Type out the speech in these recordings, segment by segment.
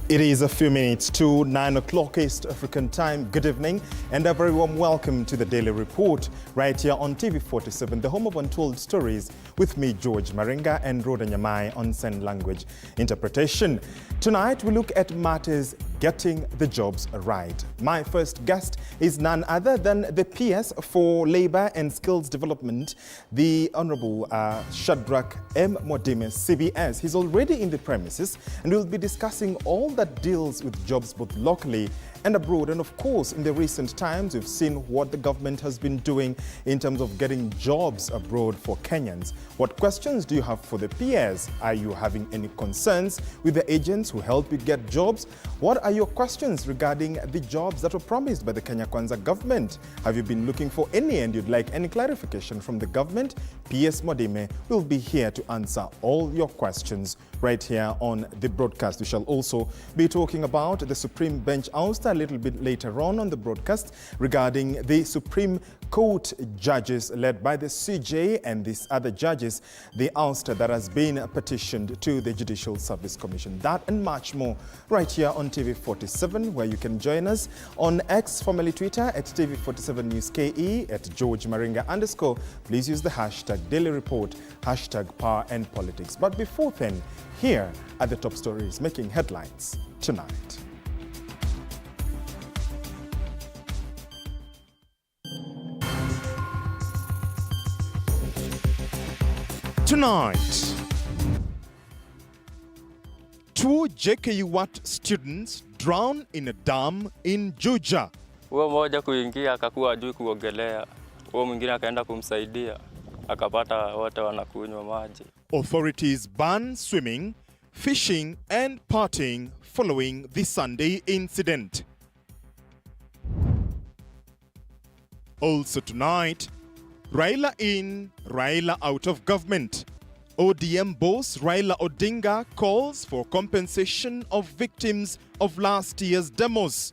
It is a few minutes to 9 o'clock East African time. Good evening and a very warm welcome to the Daily Report right here on TV47, the home of untold stories, with me, George Maringa, and Rhoda Nyamai on sign language interpretation. Tonight we look at matters getting the jobs right. My first guest is none other than the PS for Labour and Skills Development, the Honourable Shadrach M. Modime, CBS. He's already in the premises and we'll be discussing all that deals with jobs both locally and abroad. And of course, in the recent times, we've seen what the government has been doing in terms of getting jobs abroad for Kenyans. What questions do you have for the PS? Are you having any concerns with the agents who help you get jobs? What are your questions regarding the jobs that were promised by the Kenya Kwanza government? Have you been looking for any and you'd like any clarification from the government? PS Modime will be here to answer all your questions right here on the broadcast. We shall also be talking about the Supreme Bench ouster a little bit later on the broadcast regarding the Supreme Court judges led by the CJ and these other judges, the ouster that has been petitioned to the Judicial Service Commission. That and much more right here on TV47, where you can join us on X, formerly Twitter, at TV47 News KE, at George Maringa _. Please use the hashtag Daily Report, hashtag Power and Politics. But before then, here are the top stories making headlines tonight. Tonight, 2 JKUAT students drown in a dam in Juja. Huyo mmoja kuingia akakuwa hajui kuogelea. Huyo mwingine akaenda kumsaidia. Akapata wote wanakunywa maji. Authorities ban swimming, fishing and partying following the Sunday incident. Also tonight, Raila in, Raila out of government. ODM boss Raila Odinga calls for compensation of victims of last year's demos.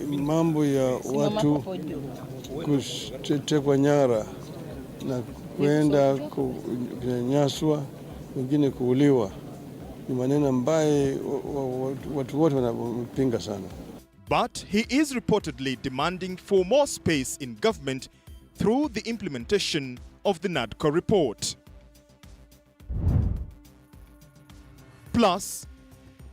Mambo ya watu kutekwa nyara na kwenda kunyanyaswa, wengine kuuliwa, ni maneno ambaye watu wote wanapinga sana. But he is reportedly demanding for more space in government through the implementation of the NADCO report. Plus,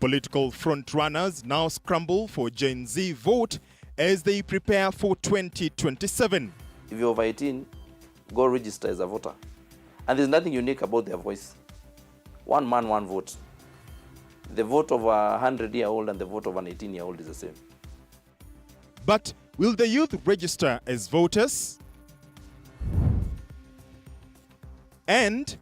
political frontrunners now scramble for Gen Z vote as they prepare for 2027. If you're over 18, go register as a voter. And there's nothing unique about their voice. One man, one vote. The vote of a 100-year-old and the vote of an 18-year-old is the same. But will the youth register as voters? And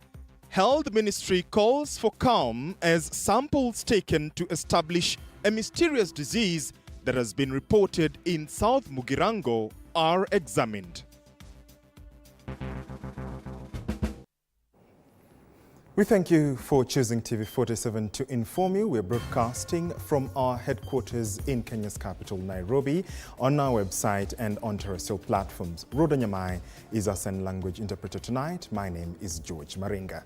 Health Ministry calls for calm as samples taken to establish a mysterious disease that has been reported in South Mugirango are examined. We thank you for choosing TV47 to inform you. We're broadcasting from our headquarters in Kenya's capital, Nairobi, on our website and on terrestrial platforms. Rhoda Nyamai is our sign language interpreter tonight. My name is George Maringa.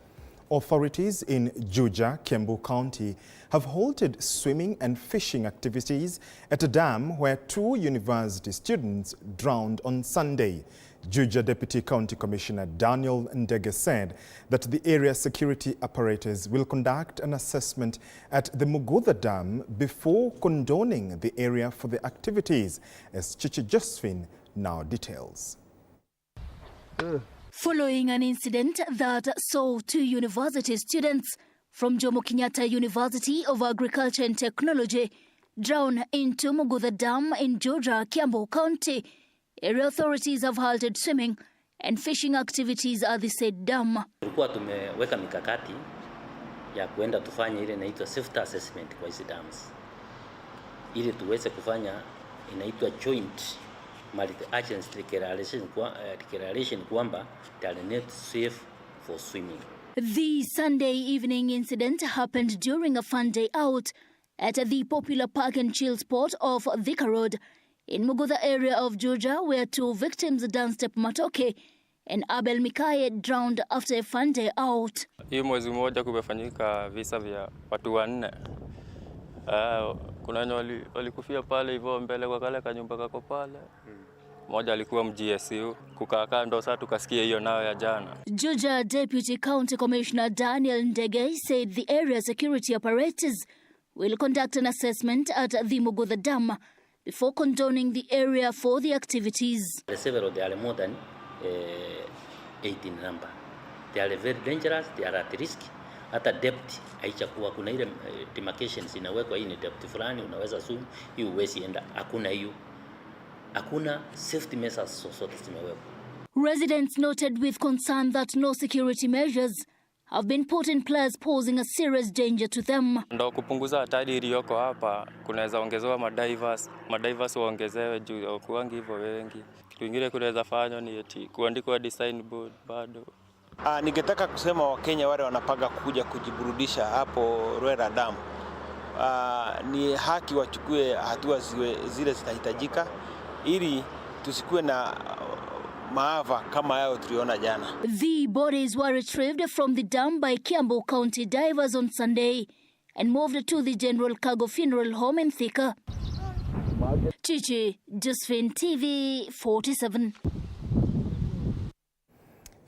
Authorities in Juja, Kiambu County, have halted swimming and fishing activities at a dam where 2 university students drowned on Sunday. Juja Deputy County Commissioner Daniel Ndege said that the area security apparatus will conduct an assessment at the Mugudha Dam before condoning the area for the activities, as Chichi Josephine now details. Following an incident that saw 2 university students from Jomo Kenyatta University of Agriculture and Technology drown into Mugudha Dam in Juja, Kiambu County, area authorities have halted swimming and fishing activities at the said dam. Tulikuwa tumeweka mikakati ya kuenda tufanye ile inaitwa safety assessment kwa hizi dams, ili tuweze kufanya inaitwa joint multi-agency declaration kwamba they are not safe for swimming. The Sunday evening incident happened during a fun day out at the popular park and chill spot of Thika Road in Mugudha area of Juja, where 2 victims, Dan Step Matoke and Abel Mikaye, drowned after a fun day out. Hii mwezi mmoja kumefanyika visa vya watu 4 Kuna wenye walikufia pale hivyo mbele kwa kale kanyumba kako pale. Mmoja alikuwa mGSU, kukaa ndo sasa tukasikia hiyo nayo ya jana. Juja Deputy County Commissioner Daniel Ndege said the area security apparatus will conduct an assessment at the Mugudha Dam before condoning the area for the activities. Several, they are more than 18 number. They are very dangerous, they are at risk. Hata depth haichakuwa, kuna ile demarcations inawekwa, hii ni depth fulani unaweza zoom, hii uwezi enda, hakuna hiyo. Hakuna safety measures zozote zimewekwa. Residents noted with concern that no security measures have been put in place, posing a serious danger to them. Ndo kupunguza hatari iliyoko hapa, kunaweza ongezewa madivers waongezewe juu kuangi hivyo wengi. Kitu kingine kunaweza fanywa ni eti kuandikwa design board bado. Ningetaka kusema Wakenya wale wanapanga kuja kujiburudisha hapo Rwera Dam, ni haki wachukue hatua zile zitahitajika ili tusikuwe na maafa kama yao tuliona jana. The bodies were retrieved from the dam by Kiambu County divers on Sunday and moved to the General Cargo Funeral Home in Thika. Chichi, Josephine, TV47.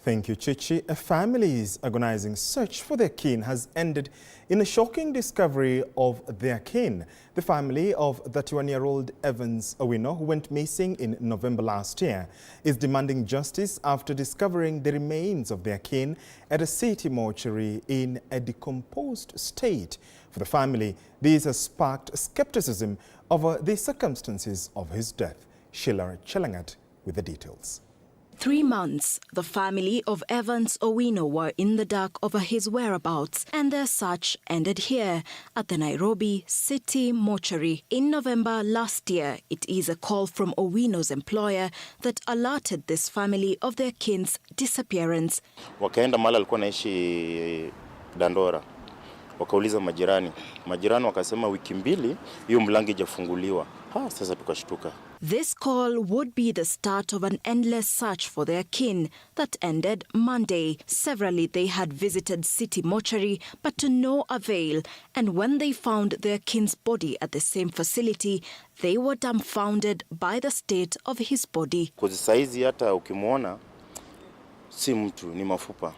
Thank you, Chichi. A family's agonizing search for their kin has ended in a shocking discovery of their kin. The family of 31-year-old Evans Owino, who went missing in November last year, is demanding justice after discovering the remains of their kin at a city mortuary in a decomposed state. For the family, this has sparked skepticism over the circumstances of his death. Sheila Chelangat with the details. 3 months, the family of Evans Owino were in the dark over his whereabouts, and their search ended here at the Nairobi City Mortuary. In November last year, it is a call from Owino's employer that alerted this family of their kin's disappearance. Wakaenda mahali alikuwa naishi Dandora. Wakauliza majirani. Majirani wakasema wiki 2 hiyo mlango haijafunguliwa. Sasa tukashtuka. This call would be the start of an endless search for their kin that ended Monday. Severally, they had visited City Mortuary, but to no avail. And when they found their kin's body at the same facility, they were dumbfounded by the state of his body. Kwa saizi hata ukimwona si mtu, ni mafupa.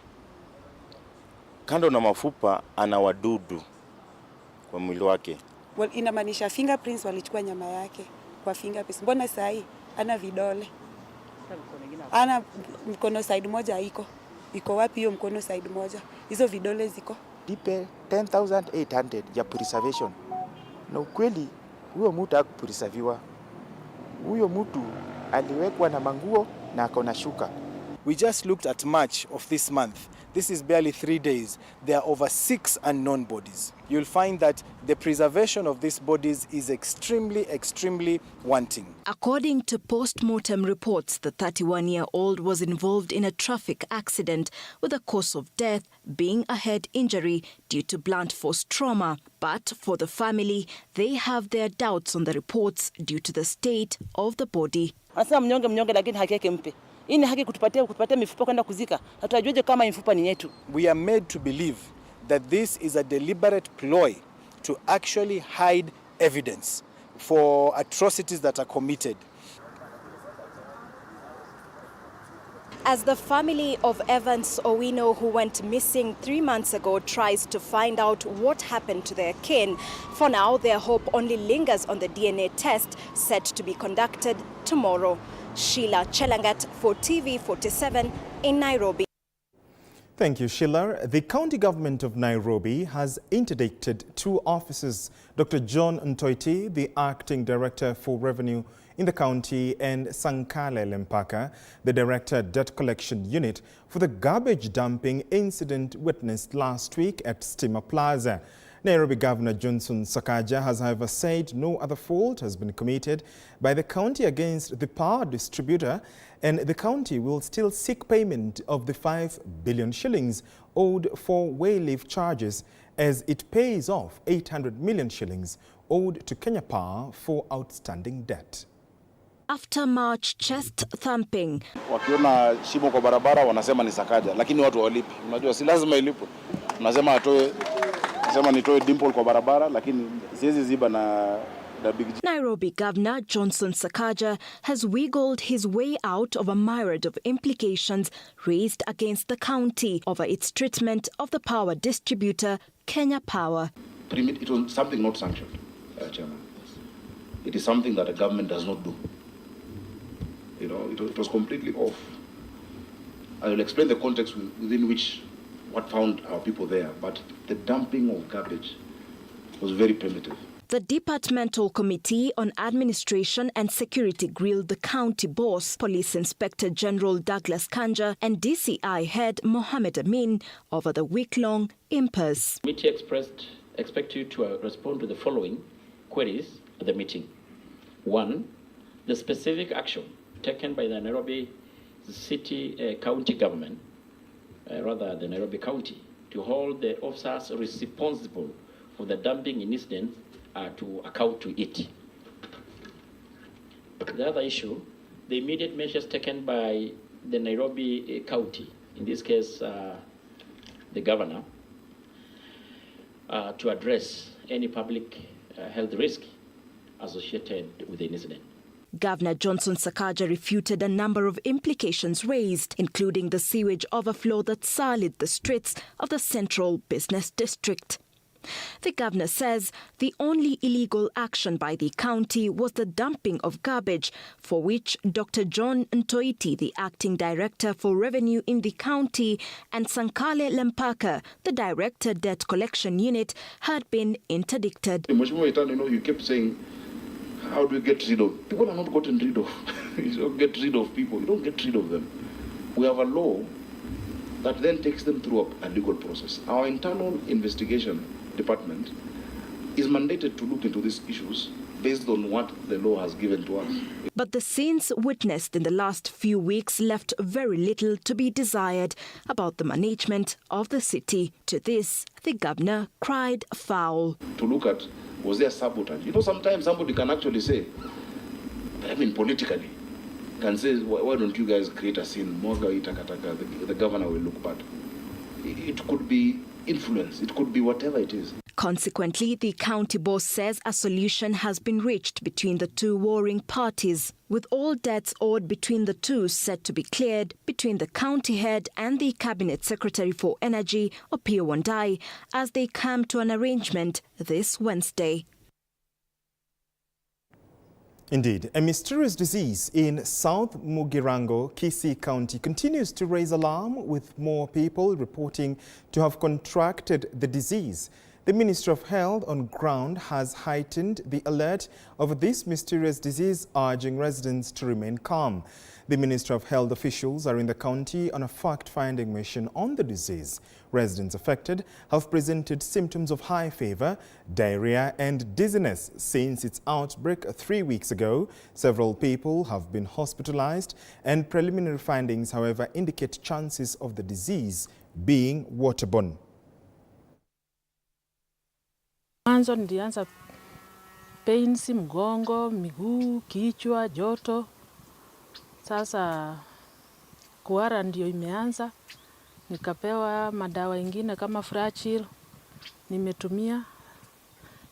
Kando na mafupa ana wadudu kwa mwili wake. Well, inamaanisha fingerprints walichukua nyama yake kwa fingerprints. Mbona sahi ana vidole? Ana mkono side moja iko. Iko wapi hiyo mkono side moja? Hizo vidole ziko. Dipe 10,800 ya preservation. Na ukweli huyo mtu hakupreserviwa. Huyo mtu aliwekwa na manguo na akona shuka. We just looked at March of this month. This is barely 3 days. There are over 6 unknown bodies. You'll find that the preservation of these bodies is extremely wanting. According to post-mortem reports, the 31-year-old was involved in a traffic accident with the cause of death being a head injury due to blunt force trauma. But for the family, they have their doubts on the reports due to the state of the body. Asa mnyonge lakini haki yake mpe. Ini haki kutupatia mifupa kwenda kuzika. Hatujuaje kama mifupa ni yetu. We are made to believe that this is a deliberate ploy to actually hide evidence for atrocities that are committed. As the family of Evans Owino, who went missing 3 months ago, tries to find out what happened to their kin, for now their hope only lingers on the DNA test set to be conducted tomorrow. Sheila Chelangat for TV47 in Nairobi. Thank you, Sheila. The county government of Nairobi has interdicted 2 officers, Dr. John Ntoiti, the acting director for revenue in the county, and Sankale Lempaka, the director debt collection unit, for the garbage dumping incident witnessed last week at Steamer Plaza. Nairobi Governor Johnson Sakaja has, however, said no other fault has been committed by the county against the power distributor, and the county will still seek payment of the 5 billion shillings owed for wayleave charges as it pays off 800 million shillings owed to Kenya Power for outstanding debt. After March chest thumping, Wakiona shimo kwa barabara wanasema ni Sakaja, lakini watu walipi. Unajua si lazima ilipwe. Unasema atoe kusema nitoe dimple kwa barabara, lakini siwezi ziba na big. Nairobi Governor Johnson Sakaja has wiggled his way out of a myriad of implications raised against the county over its treatment of the power distributor Kenya Power. It was something not sanctioned, Chairman. It is something that a government does not do. You know, it was completely off. I will explain the context within which what found our people there, but the dumping of garbage was very primitive. The Departmental Committee on Administration and Security grilled the county boss, Police Inspector General Douglas Kanja, and DCI head Mohammed Amin over the week-long impasse. The committee expect you to respond to the following queries at the meeting. 1. The specific action taken by the Nairobi City County Government, rather the Nairobi County, to hold the officers responsible for the dumping incident to account to it. The other issue, the immediate measures taken by the Nairobi County, in this case the governor, to address any public health risk associated with the incident. Governor Johnson Sakaja refuted a number of implications raised, including the sewage overflow that sullied the streets of the central business district. The governor says the only illegal action by the county was the dumping of garbage, for which Dr. John Ntoiti, the acting director for revenue in the county, and Sankale Lempaka, the director debt collection unit, had been interdicted. You kept saying, how do we get rid of? People are not gotten rid of. You don't get rid of people. You don't get rid of them. We have a law that then takes them through a legal process. Our internal investigation department is mandated to look into these issues based on what the law has given to us. But the scenes witnessed in the last few weeks left very little to be desired about the management of the city. To this, the governor cried foul. To look at, was there sabotage? You know, sometimes somebody can actually say, I mean politically, can say, why don't you guys create a scene? The governor will look bad. It could be influence. It could be whatever it is. Consequently, the county boss says a solution has been reached between the two warring parties, with all debts owed between the two set to be cleared between the county head and the Cabinet Secretary for Energy, Opiyo Wandayi, as they come to an arrangement this Wednesday. Indeed, a mysterious disease in South Mugirango, Kisii County continues to raise alarm, with more people reporting to have contracted the disease. The Ministry of Health on ground has heightened the alert of this mysterious disease, urging residents to remain calm. The Ministry of Health officials are in the county on a fact-finding mission on the disease. Residents affected have presented symptoms of high fever, diarrhea and dizziness since its outbreak 3 weeks ago. Several people have been hospitalized, and preliminary findings, however, indicate chances of the disease being waterborne. Mwanzo nilianza pains mgongo, miguu, kichwa, joto. Sasa kuhara ndio imeanza. Nikapewa madawa ingine kama Frachil. Nimetumia.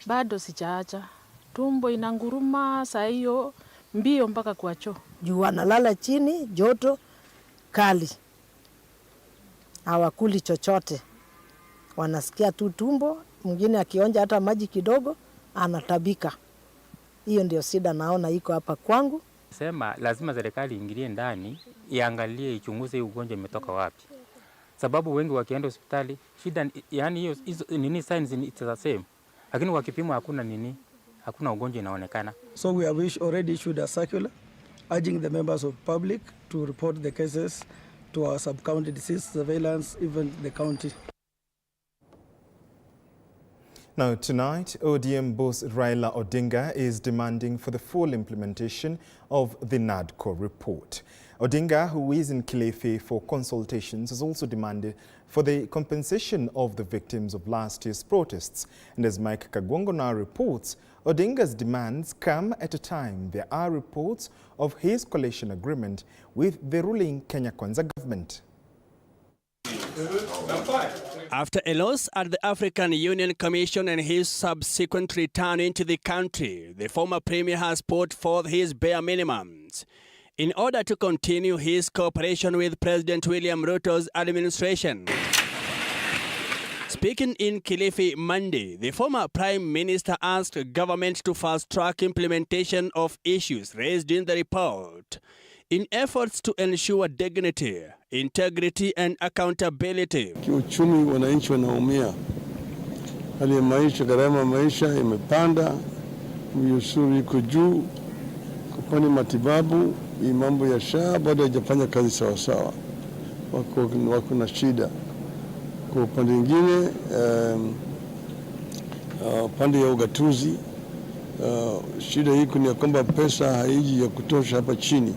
Bado sijaacha. Tumbo inanguruma saa hiyo mbio mpaka kwa choo. Juu analala chini, joto kali. Hawakuli chochote. Wanasikia tu tumbo, mwingine akionja hata maji kidogo anatabika. Hiyo ndio shida naona iko hapa kwangu. Sema lazima serikali iingilie ndani, iangalie, ichunguze hii ugonjwa imetoka wapi. Sababu wengi wakienda hospitali, shida yani hiyo nini signs it's the same. Lakini wakipimwa hakuna ugonjwa inaonekana. So we have already issued a circular urging the members of public to report the cases to our sub-county disease surveillance, even the county. Now, tonight, ODM boss Raila Odinga is demanding for the full implementation of the NADCO report. Odinga, who is in Kilifi for consultations, has also demanded for the compensation of the victims of last year's protests. And as Mike Kagwongo now reports, Odinga's demands come at a time there are reports of his coalition agreement with the ruling Kenya Kwanza government. After a loss at the African Union Commission and his subsequent return into the country, the former premier has put forth his bare minimums in order to continue his cooperation with President William Ruto's administration. Speaking in Kilifi Monday, the former Prime Minister asked government to fast-track implementation of issues raised in the report in efforts to ensure dignity, integrity and accountability. Kiuchumi wananchi wanaumia. Hali ya maisha, gharama ya maisha imepanda, ushuru iko juu, kupani matibabu, hii mambo ya SHA bado haijafanya kazi sawa sawa. Wako na shida. Kwa upande mwingine upande ya ugatuzi shida hii ni kwamba pesa haiji ya kutosha hapa chini.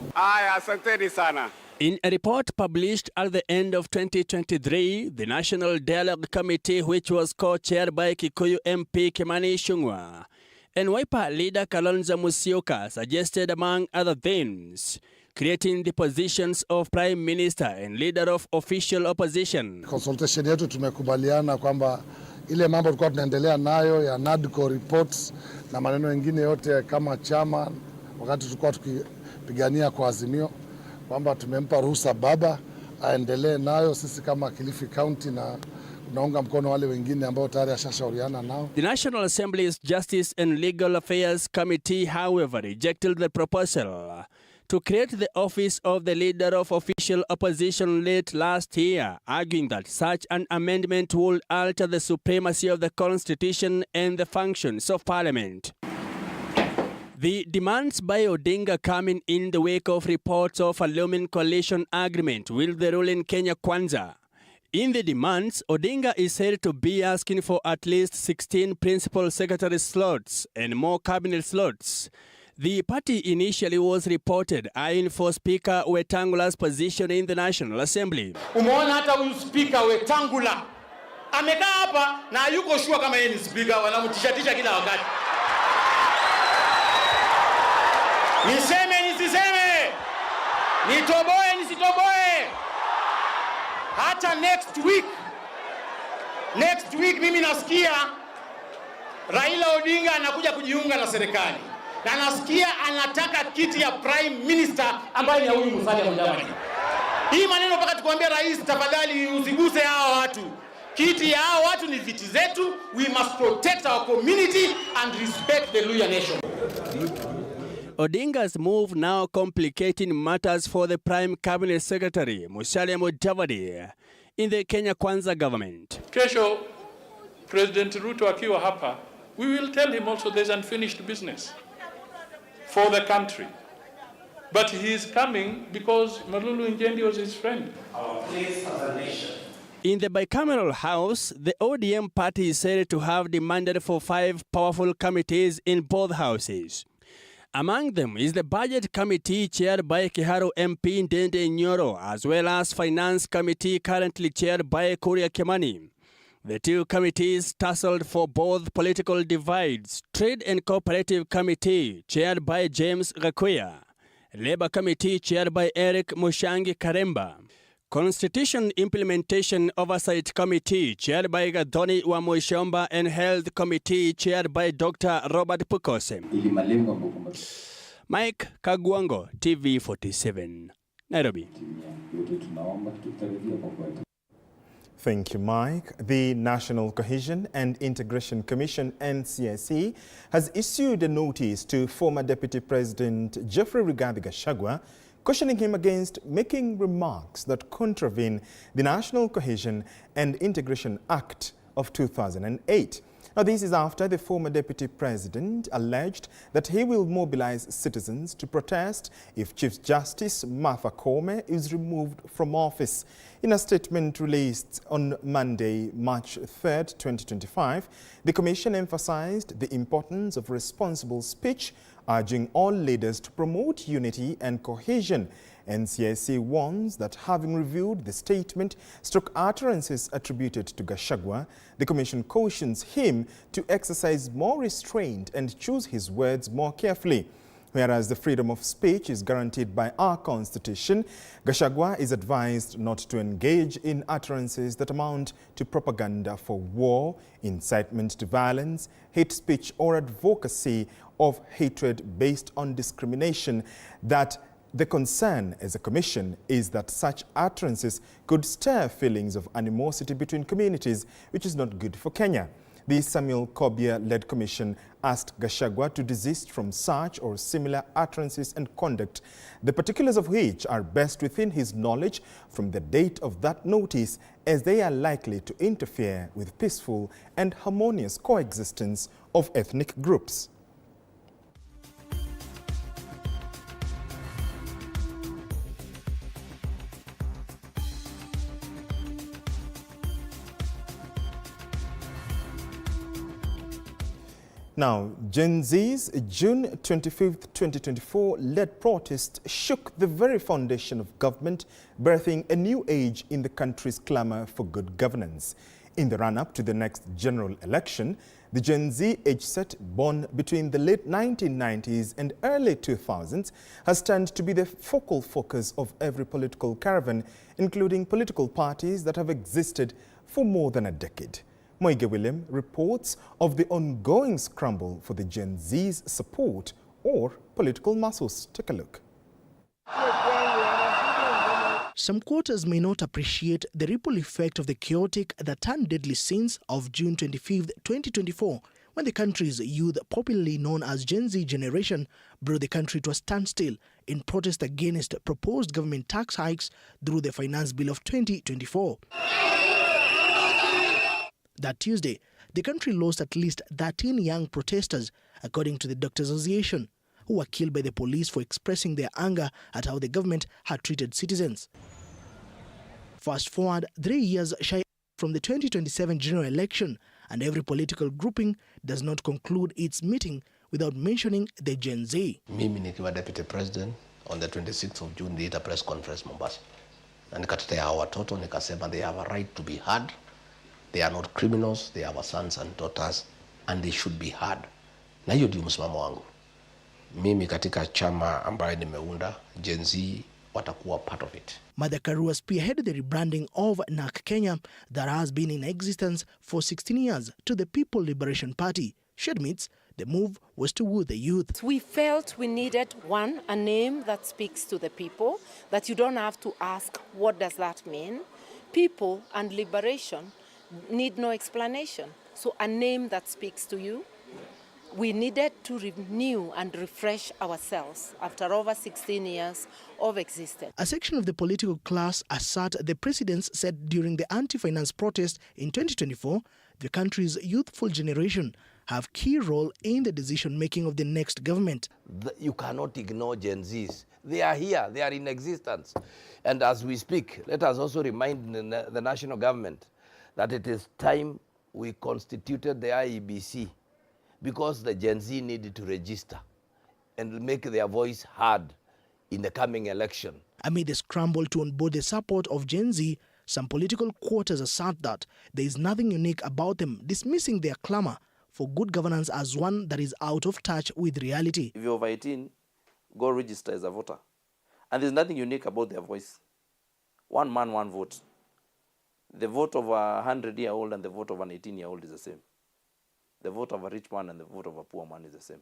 Asanteni sana. In a report published at the end of 2023, the National Dialogue Committee, which was co-chaired by Kikuyu MP Kimani Ichung'wah and Wiper leader Kalonzo Musyoka, suggested, among other things, creating the positions of Prime Minister and leader of official opposition. Consultation yetu tumekubaliana kwamba ile mambo tulikuwa tunaendelea nayo ya NADCO reports na maneno mengine yote kama chama wakati tulikuwa tukipigania kwa azimio kwamba tumempa ruhusa baba aendelee nayo. Sisi kama Kilifi County na tunaunga mkono wale wengine ambao tayari ashashauriana nao. The National Assembly's Justice and Legal Affairs Committee, however, rejected the proposal to create the office of the leader of official opposition late last year, arguing that such an amendment would alter the supremacy of the Constitution and the functions of Parliament. The demands by Odinga coming in the wake of reports of a looming coalition agreement with the ruling Kenya Kwanza. In the demands, Odinga is said to be asking for at least 16 principal secretary slots and more cabinet slots. The party initially was reported eyeing for Speaker Wetangula's position in the National Assembly. Umeona hata huyu Speaker Wetangula amekaa hapa na yuko sure kama yeye ni speaker, wanamtishatisha kila wakati. Niseme nisiseme, nitoboe nisitoboe. Hata next week mimi nasikia Raila Odinga anakuja kujiunga na serikali. Na nasikia anataka kiti ya Prime Minister ambaye ni huyu Musalia Mudavadi. Hii maneno mpaka tukwambia rais, tafadhali usiguse hao watu. Kiti ya hao watu ni viti zetu. We must protect our community and respect the Luhya nation. Odinga's move now complicating matters for the Prime Cabinet Secretary, Musalia Mudavadi, in the Kenya Kwanza government. Kesho, President Ruto akiwa hapa, we will tell him also there's unfinished business for the country. But he is coming because Malulu Njendi was his friend. Our place as a nation. In the bicameral house, the ODM party is said to have demanded for 5 powerful committees in both houses. Among them is the Budget Committee chaired by Kiharu MP Ndende Nyoro, as well as Finance Committee currently chaired by Kuria Kimani. The two committees tussled for both political divides. Trade and Cooperative Committee, chaired by James Gakuya. Labour Committee, chaired by Eric Mushangi Karemba. Constitution Implementation Oversight Committee, chaired by Gathoni Wamushomba, and Health Committee, chaired by Dr. Robert Pukose. Mike Kagwango, TV47, Nairobi. Thank you, Mike. The National Cohesion and Integration Commission, NCIC, has issued a notice to former Deputy President Geoffrey Rigathi Gachagua, cautioning him against making remarks that contravene the National Cohesion and Integration Act of 2008. Now, this is after the former Deputy President alleged that he will mobilize citizens to protest if Chief Justice Martha Koome is removed from office. In a statement released on Monday, March 3rd, 2025, the Commission emphasized the importance of responsible speech, urging all leaders to promote unity and cohesion. NCIC warns that having reviewed the statement utterances attributed to Gachagua, the Commission cautions him to exercise more restraint and choose his words more carefully. Whereas the freedom of speech is guaranteed by our Constitution, Gachagua is advised not to engage in utterances that amount to propaganda for war, incitement to violence, hate speech, or advocacy of hatred based on discrimination. That the concern as a commission is that such utterances could stir feelings of animosity between communities, which is not good for Kenya. The Samuel Kobia-led commission asked Gachagua to desist from such or similar utterances and conduct, the particulars of which are best within his knowledge from the date of that notice, as they are likely to interfere with peaceful and harmonious coexistence of ethnic groups. Now, Gen Z's June 25, 2024 led protest shook the very foundation of government, birthing a new age in the country's clamor for good governance. In the run-up to the next general election, the Gen Z age set, born between the late 1990s and early 2000s, has turned to be the focal focus of every political caravan, including political parties that have existed for more than a decade. Moige William reports of the ongoing scramble for the Gen Z's support or political muscles. Take a look. Some quarters may not appreciate the ripple effect of the chaotic that turned deadly scenes of June 25, 2024, when the country's youth, popularly known as Gen Z generation, brought the country to a standstill in protest against proposed government tax hikes through the Finance Bill of 2024. That Tuesday, the country lost at least 13 young protesters, according to the Doctors Association, who were killed by the police for expressing their anger at how the government had treated citizens. Fast forward 3 years shy from the 2027 general election, and every political grouping does not conclude its meeting without mentioning the Gen Z. Mimi nikiwa deputy president on the 26th of June niliita press conference Mombasa. Na nikatetea hao watoto nikasema they have a right to be heard. They are not criminals, they are our sons and daughters, and they should be heard. Na hiyo ndio msimamo wangu. Mimi katika chama ambaye nimeunda, Gen Z watakuwa part of it. Mother Karua spearheaded the rebranding of NARC Kenya that has been in existence for 16 years to the People Liberation Party. She admits the move was to woo the youth. We felt we needed, one, a name that speaks to the people, that you don't have to ask, what does that mean? People and liberation need no explanation. So a name that speaks to you. We needed to renew and refresh ourselves after over 16 years of existence. A section of the political class assert the presidents said during the anti-finance protest in 2024, the country's youthful generation have key role in the decision-making of the next government. You cannot ignore Gen Zs. They are here, they are in existence. And as we speak, let us also remind the national government that it is time we constituted the IEBC, because the Gen Z needed to register and make their voice heard in the coming election. Amid the scramble to onboard the support of Gen Z, some political quarters assert that there is nothing unique about them, dismissing their clamor for good governance as one that is out of touch with reality. If you're over 18, go register as a voter. And there's nothing unique about their voice. One man, one vote. The vote of a 100-year-old and the vote of an 18-year-old is the same. The vote of a rich man and the vote of a poor man is the same.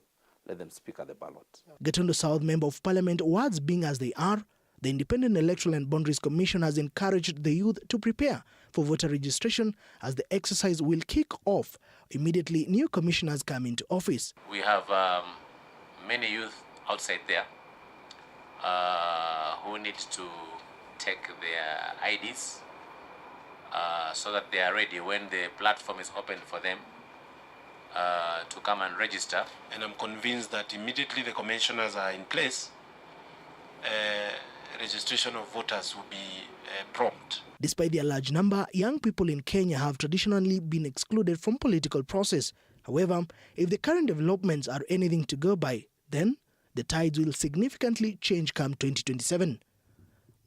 Let them speak at the ballot. Gatondo South Member of Parliament, words being as they are, the Independent Electoral and Boundaries Commission has encouraged the youth to prepare for voter registration as the exercise will kick off immediately new commissioners come into office. We have many youth outside there who need to take their IDs so that they are ready when the platform is open for them to come and register. And I'm convinced that immediately the commissioners are in place, registration of voters will be prompt. Despite their large number, young people in Kenya have traditionally been excluded from political process. However, if the current developments are anything to go by, then the tides will significantly change come 2027.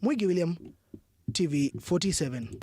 Moige William, TV47.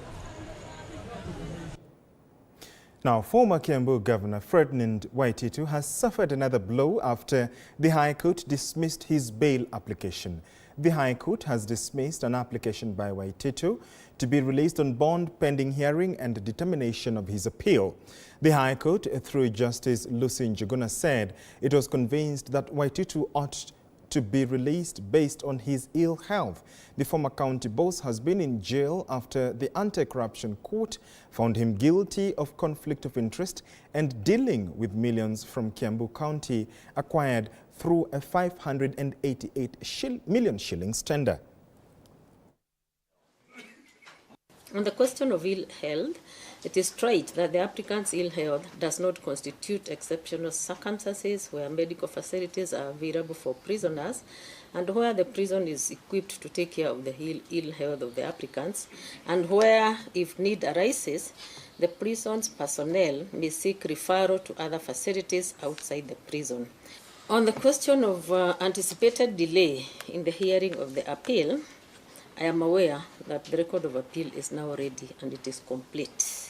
Now, former Kiambu Governor Ferdinand Waititu has suffered another blow after the High Court dismissed his bail application. The High Court has dismissed an application by Waititu to be released on bond pending hearing and determination of his appeal. The High Court, through Justice Lucy Njuguna, said it was convinced that Waititu ought to be released based on his ill health. The former county boss has been in jail after the anti-corruption court found him guilty of conflict of interest and dealing with millions from Kiambu County acquired through a 588 million shillings tender. On the question of ill health, it is trite that the applicant's ill health does not constitute exceptional circumstances where medical facilities are available for prisoners and where the prison is equipped to take care of the ill health of the applicants, and where, if need arises, the prison's personnel may seek referral to other facilities outside the prison. On the question of anticipated delay in the hearing of the appeal, I am aware that the record of appeal is now ready and it is complete.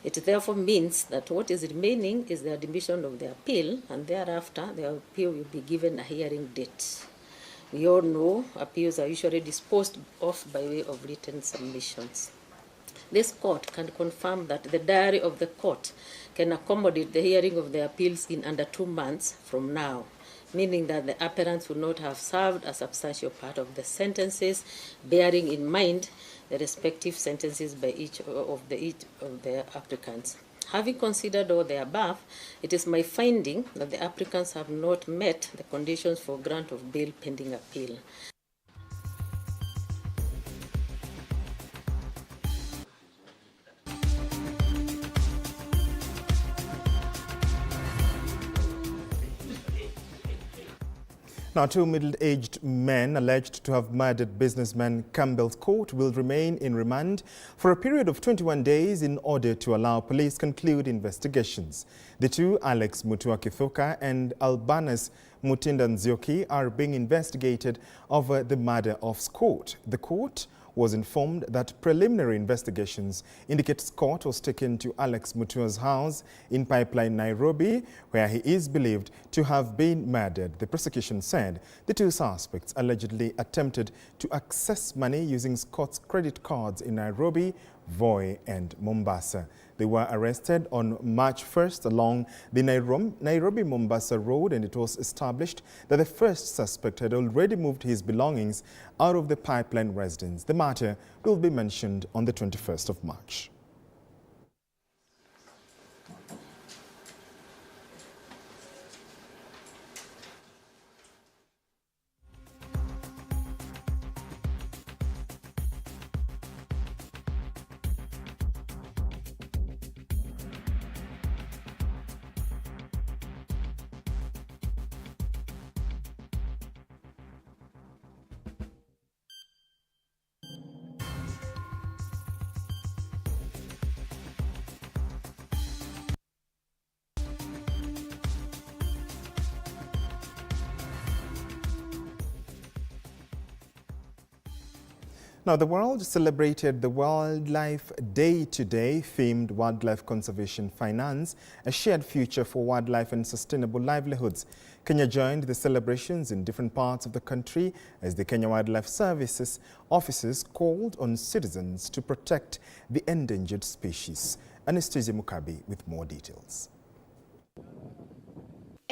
It therefore means that what is remaining is the admission of the appeal, and thereafter the appeal will be given a hearing date. We all know appeals are usually disposed of by way of written submissions. This court can confirm that the diary of the court can accommodate the hearing of the appeals in under 2 months from now, meaning that the appellants will not have served a substantial part of the sentences, bearing in mind the respective sentences by each of the applicants. Having considered all the above, it is my finding that the applicants have not met the conditions for grant of bail pending appeal. Now, 2 middle-aged men alleged to have murdered businessman Campbell's Court will remain in remand for a period of 21 days in order to allow police conclude investigations. The two, Alex Mutua Kithuka and Albanus Mutinda Nzioki, are being investigated over the murder of Scott. The court was informed that preliminary investigations indicate Scott was taken to Alex Mutua's house in Pipeline, Nairobi, where he is believed to have been murdered. The prosecution said the two suspects allegedly attempted to access money using Scott's credit cards in Nairobi, Voi, and Mombasa. They were arrested on March 1st along the Nairobi-Mombasa road, and it was established that the first suspect had already moved his belongings out of the Pipeline residence. The matter will be mentioned on the 21st of March. Now, the world celebrated the Wildlife Day today, themed Wildlife Conservation Finance, a shared future for wildlife and sustainable livelihoods. Kenya joined the celebrations in different parts of the country as the Kenya Wildlife Services officers called on citizens to protect the endangered species. Anastasia Mukabi with more details.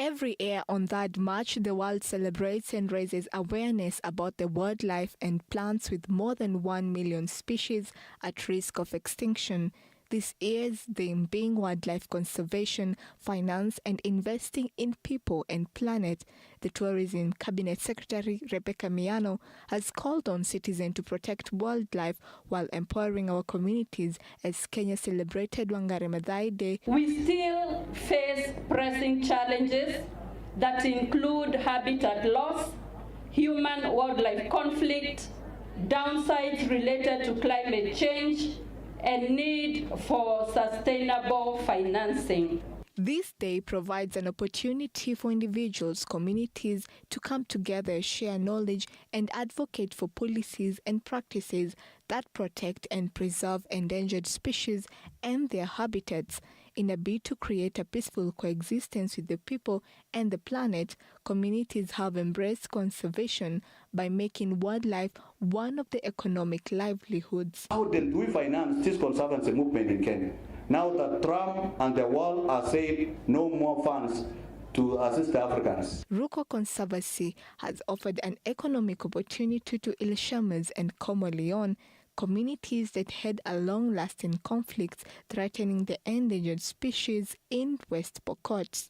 Every year on 3rd March, the world celebrates and raises awareness about the wildlife and plants with more than 1 million species at risk of extinction. This year's theme being wildlife conservation, finance and investing in people and planet. The Tourism Cabinet Secretary Rebecca Miano has called on citizens to protect wildlife while empowering our communities as Kenya celebrated Wangari Maathai Day. We still face pressing challenges that include habitat loss, human-wildlife conflict, downsides related to climate change, and need for sustainable financing. This day provides an opportunity for individuals, communities to come together, share knowledge, and advocate for policies and practices that protect and preserve endangered species and their habitats. In a bid to create a peaceful coexistence with the people and the planet, communities have embraced conservation by making wildlife one of the economic livelihoods. How do we finance this conservancy movement in Kenya? Now that Trump and the world are saying no more funds to assist the Africans. Ruko Conservancy has offered an economic opportunity to Ilshamas and Comoleon, communities that had a long-lasting conflict threatening the endangered species in West Pokot.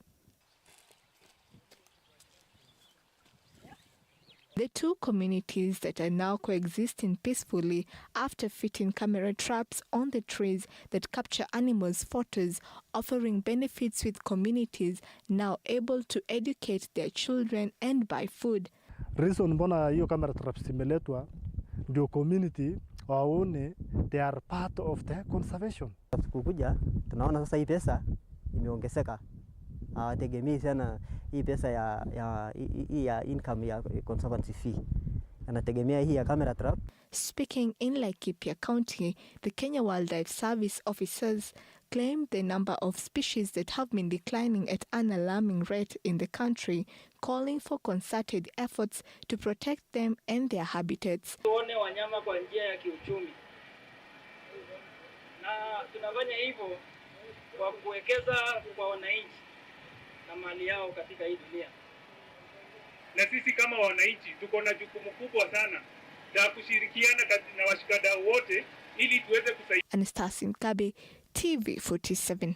The two communities that are now coexisting peacefully after fitting camera traps on the trees that capture animals' photos, offering benefits with communities now able to educate their children and buy food. Reason mbona hiyo camera traps zimeletwa ndio community waone they are part of the conservation. Kukuja tunaona sasa hii pesa imeongezeka. Tegemei sana hii pesa ya income ya conservancy fee. Anategemea hii ya camera trap. Speaking in Laikipia County, the Kenya Wildlife Service officers claimed the number of species that have been declining at an alarming rate in the country, calling for concerted efforts to protect them and their habitats. Tuone wanyama kwa njia ya kiuchumi. Na tunafanya hivyo kwa kuwekeza kwa wananchi na mali yao katika hii dunia. Na sisi kama wananchi tuko na jukumu kubwa sana la kushirikiana na washikadau wote ili tuweze kusaidia. Anastasia Mkabe, TV47.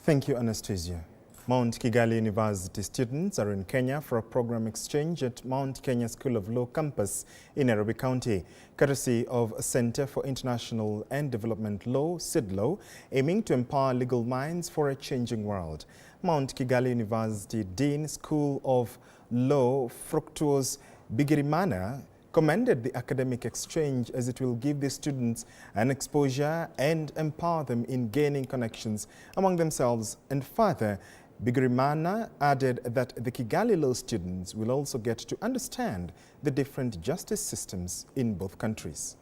Thank you, Anastasia. Mount Kigali University students are in Kenya for a program exchange at Mount Kenya School of Law campus in Nairobi County, courtesy of Center for International and Development Law, CIDLAW, aiming to empower legal minds for a changing world. Mount Kigali University Dean School of Law, Fructuous Bigirimana, commended the academic exchange as it will give the students an exposure and empower them in gaining connections among themselves. And further, Bigirimana added that the Kigali law students will also get to understand the different justice systems in both countries.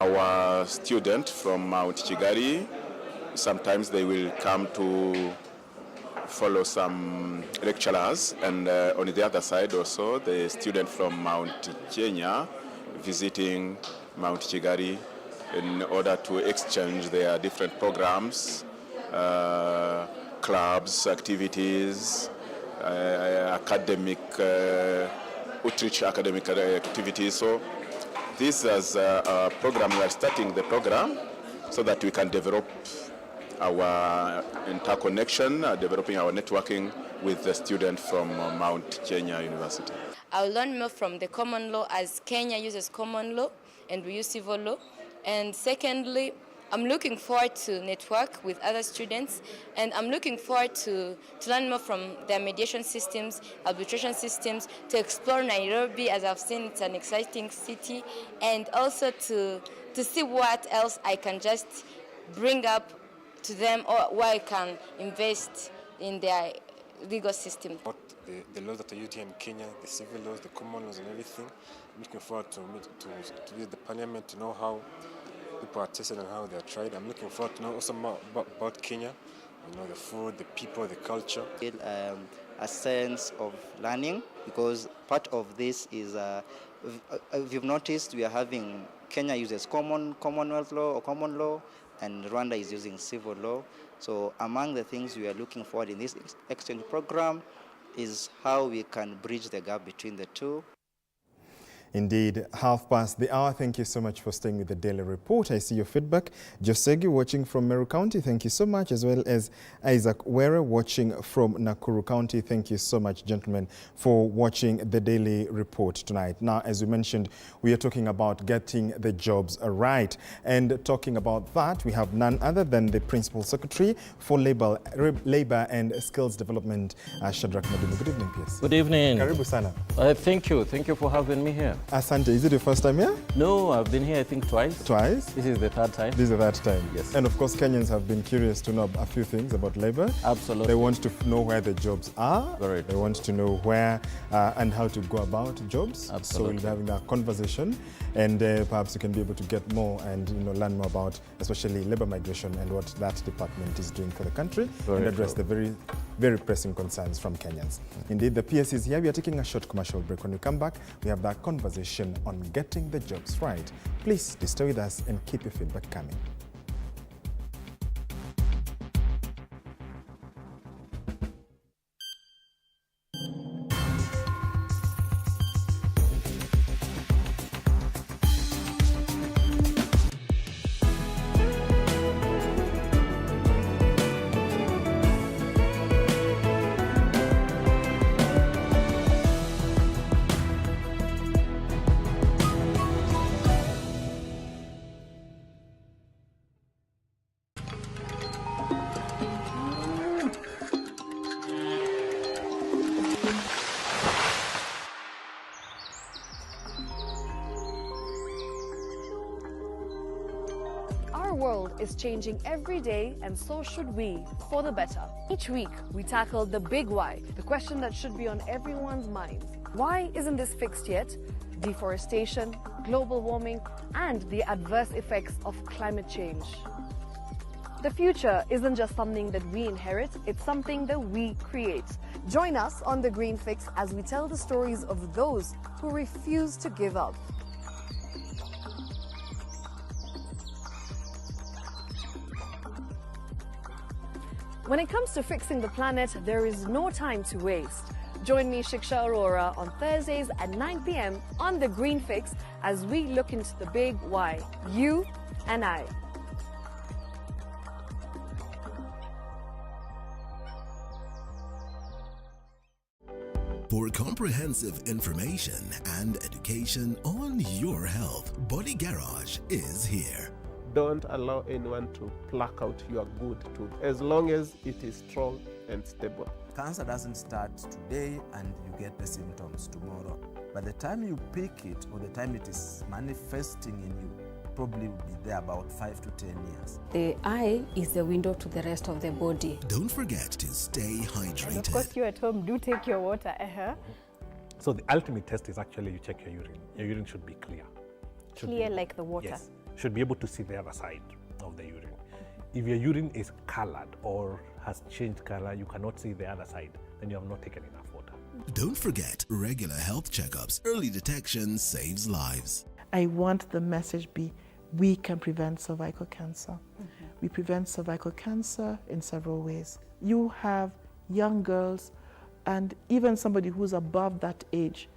Our students from Mount Kigali, sometimes they will come to follow some lecturers, and on the other side also the student from Mount Kenya visiting Mount Kigali in order to exchange their different programs, clubs, activities, academic outreach academic activities. So this is a program, we are starting the program so that we can develop our interconnection, developing our networking with the students from Mount Kenya University. I'll learn more from the common law, as Kenya uses common law and we use civil law. And secondly, I'm looking forward to network with other students, and I'm looking forward to learn more from their mediation systems, arbitration systems, to explore Nairobi, as I've seen it's an exciting city, and also to see what else I can just bring up to them, or where I can invest in their legal system. The laws that are used here in Kenya, the civil laws, the common laws and everything. I'm looking forward to visit the parliament, to know how people are tested and how they are tried. I'm looking forward to know also more about Kenya, you know, the food, the people, the culture. A sense of learning, because part of this is, if you've noticed, we are having, Kenya uses Commonwealth law or common law, and Rwanda is using civil law. So among the things we are looking forward in this exchange program is how we can bridge the gap between the two. Indeed, 1:30. Thank you so much for staying with the Daily Report. I see your feedback. Josegi watching from Meru County, thank you so much, as well as Isaac Were watching from Nakuru County. Thank you so much, gentlemen, for watching the Daily Report tonight. Now, as we mentioned, we are talking about getting the jobs right. And talking about that, we have none other than the Principal Secretary for Labor and Skills Development, Shadrach Madumu. Good evening, PS. Good evening. Karibu sana. Thank you. Thank you for having me here. Asante, is it your first time here? No, I've been here I think twice. Twice? This is the third time. This is the third time. Yes. And of course, Kenyans have been curious to know a few things about labor. Absolutely. They want to know where the jobs are. Very They want to know where and how to go about jobs. Absolutely. So we'll be having that conversation, and perhaps you can be able to get more and learn more about especially labor migration and what that department is doing for the country and address the very pressing concerns from Kenyans. Indeed, the PS is here. We are taking a short commercial break. When we come back, we have that conversation on getting the jobs right. Please stay with us and keep your feedback coming. Our world is changing every day, and so should we, for the better. Each week, we tackle the big why, the question that should be on everyone's minds. Why isn't this fixed yet? Deforestation, global warming, and the adverse effects of climate change. The future isn't just something that we inherit, it's something that we create. Join us on The Green Fix as we tell the stories of those who refuse to give up. When it comes to fixing the planet, there is no time to waste. Join me, Shiksha Arora, on Thursdays at 9 p.m. on The Green Fix as we look into the big why, you and I. For comprehensive information and education on your health, Body Garage is here. Don't allow anyone to pluck out your good tooth as long as it is strong and stable. Cancer doesn't start today and you get the symptoms tomorrow. By the time you pick it or the time it is manifesting in you, probably will be there about 5 to 10 years. The eye is the window to the rest of the body. Don't forget to stay hydrated. And of course, you at home do take your water. So the ultimate test is actually you check your urine. Your urine should be clear. Clear like the water? Yes. Should be able to see the other side of the urine. If your urine is colored or has changed color, you cannot see the other side, then you have not taken enough water. Don't forget regular health checkups. Early detection saves lives. I want the message be, we can prevent cervical cancer. We prevent cervical cancer in several ways. You have young girls and even somebody who's above that age,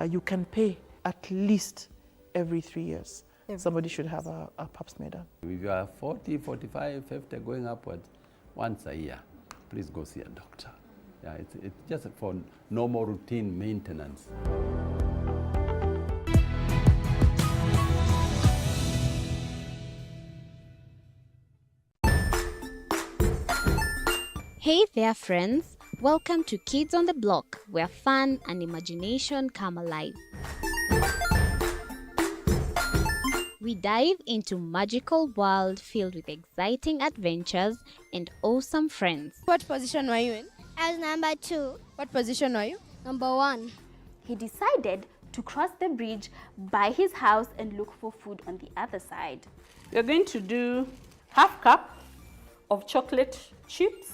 you can pay at least every 3 years. Somebody should have a pap smear done. If you are 40, 45, 50, going upward, once a year, please go see a doctor. Yeah, it's just for normal routine maintenance. Hey there, friends. Welcome to Kids on the Block, where fun and imagination come alive. We dive into magical world filled with exciting adventures and awesome friends. What position were you in? I was number 2. What position were you? Number 1. He decided to cross the bridge by his house and look for food on the other side. You're going to do half cup of chocolate chips.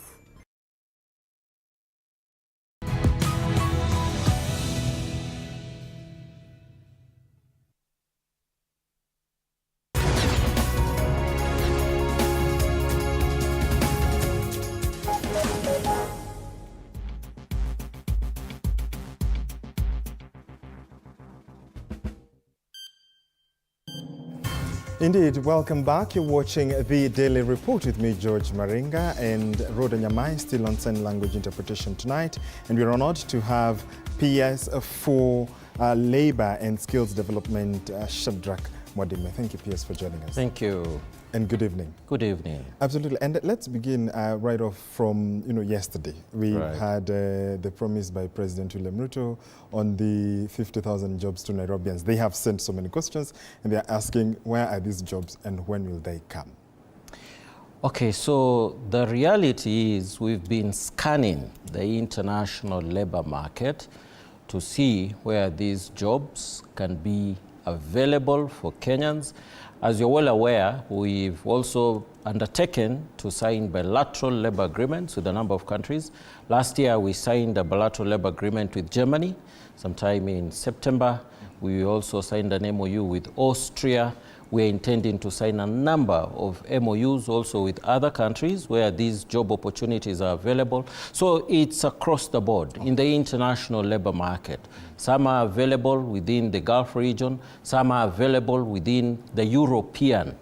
Indeed, welcome back. You're watching the Daily Report with me, George Maringa, and Rhoda Nyamai, still on sign language interpretation tonight. And we're honored to have PS for Labor and Skills Development, Shadrach Mwadime. Thank you, PS, for joining us. Thank you. And good evening. Good evening. Absolutely. And let's begin right off from, yesterday. We had the promise by President William Ruto on the 50,000 jobs to Nairobians. They have sent so many questions, and they're asking, where are these jobs and when will they come? Okay, so the reality is we've been scanning the international labor market to see where these jobs can be available for Kenyans. As you're well aware, we've also undertaken to sign bilateral labor agreements with a number of countries. Last year, we signed a bilateral labor agreement with Germany sometime in September. We also signed an MOU with Austria. We're intending to sign a number of MOUs also with other countries where these job opportunities are available. So it's across the board in the international labor market. Some are available within the Gulf region, some are available within the European,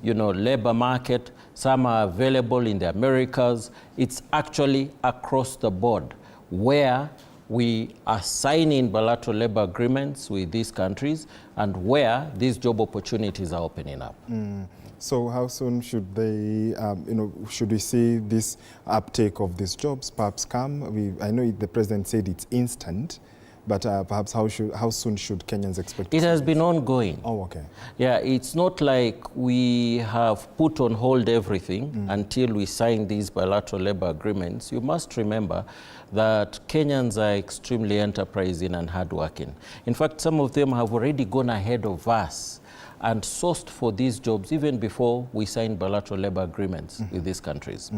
labor market, some are available in the Americas. It's actually across the board where we are signing bilateral labor agreements with these countries and where these job opportunities are opening up. So how soon should they, should we see this uptake of these jobs perhaps come? I know the president said it's instant, but perhaps how soon should Kenyans expect? It has been ongoing. Oh, okay. Yeah, it's not like we have put on hold everything until we sign these bilateral labor agreements. You must remember that Kenyans are extremely enterprising and hardworking. In fact, some of them have already gone ahead of us and sourced for these jobs even before we signed bilateral labor agreements with these countries.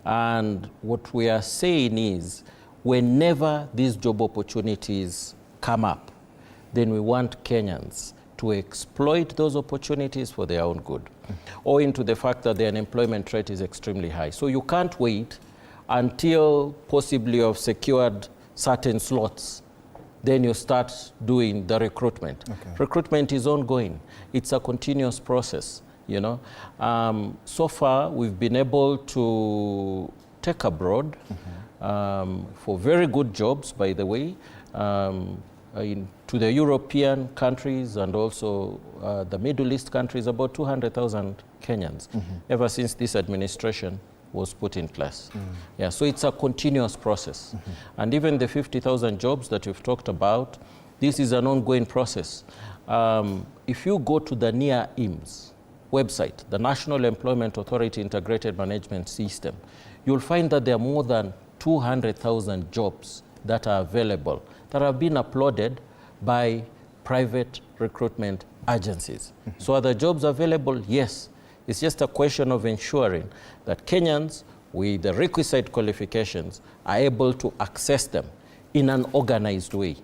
And what we are saying is, whenever these job opportunities come up, then we want Kenyans to exploit those opportunities for their own good, owing to the fact that the unemployment rate is extremely high. So you can't wait until possibly you've secured certain slots, then you start doing the recruitment. Recruitment is ongoing. It's a continuous process, So far, we've been able to take abroad for very good jobs, by the way, to the European countries and also the Middle East countries, about 200,000 Kenyans, ever since this administration was put in place. Yeah, so it's a continuous process. And even the 50,000 jobs that you've talked about, this is an ongoing process. If you go to the NIA-IMS website, the National Employment Authority Integrated Management System, you'll find that there are more than 200,000 jobs that are available, that have been uploaded by private recruitment agencies. So are the jobs available? Yes. It's just a question of ensuring that Kenyans with the requisite qualifications are able to access them in an organized way.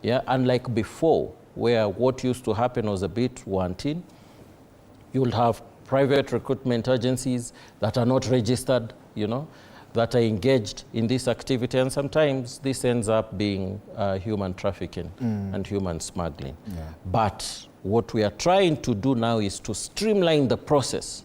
Yeah, unlike before, where what used to happen was a bit wanting. You'll have private recruitment agencies that are not registered, that are engaged in this activity, and sometimes this ends up being human trafficking and human smuggling. But what we are trying to do now is to streamline the process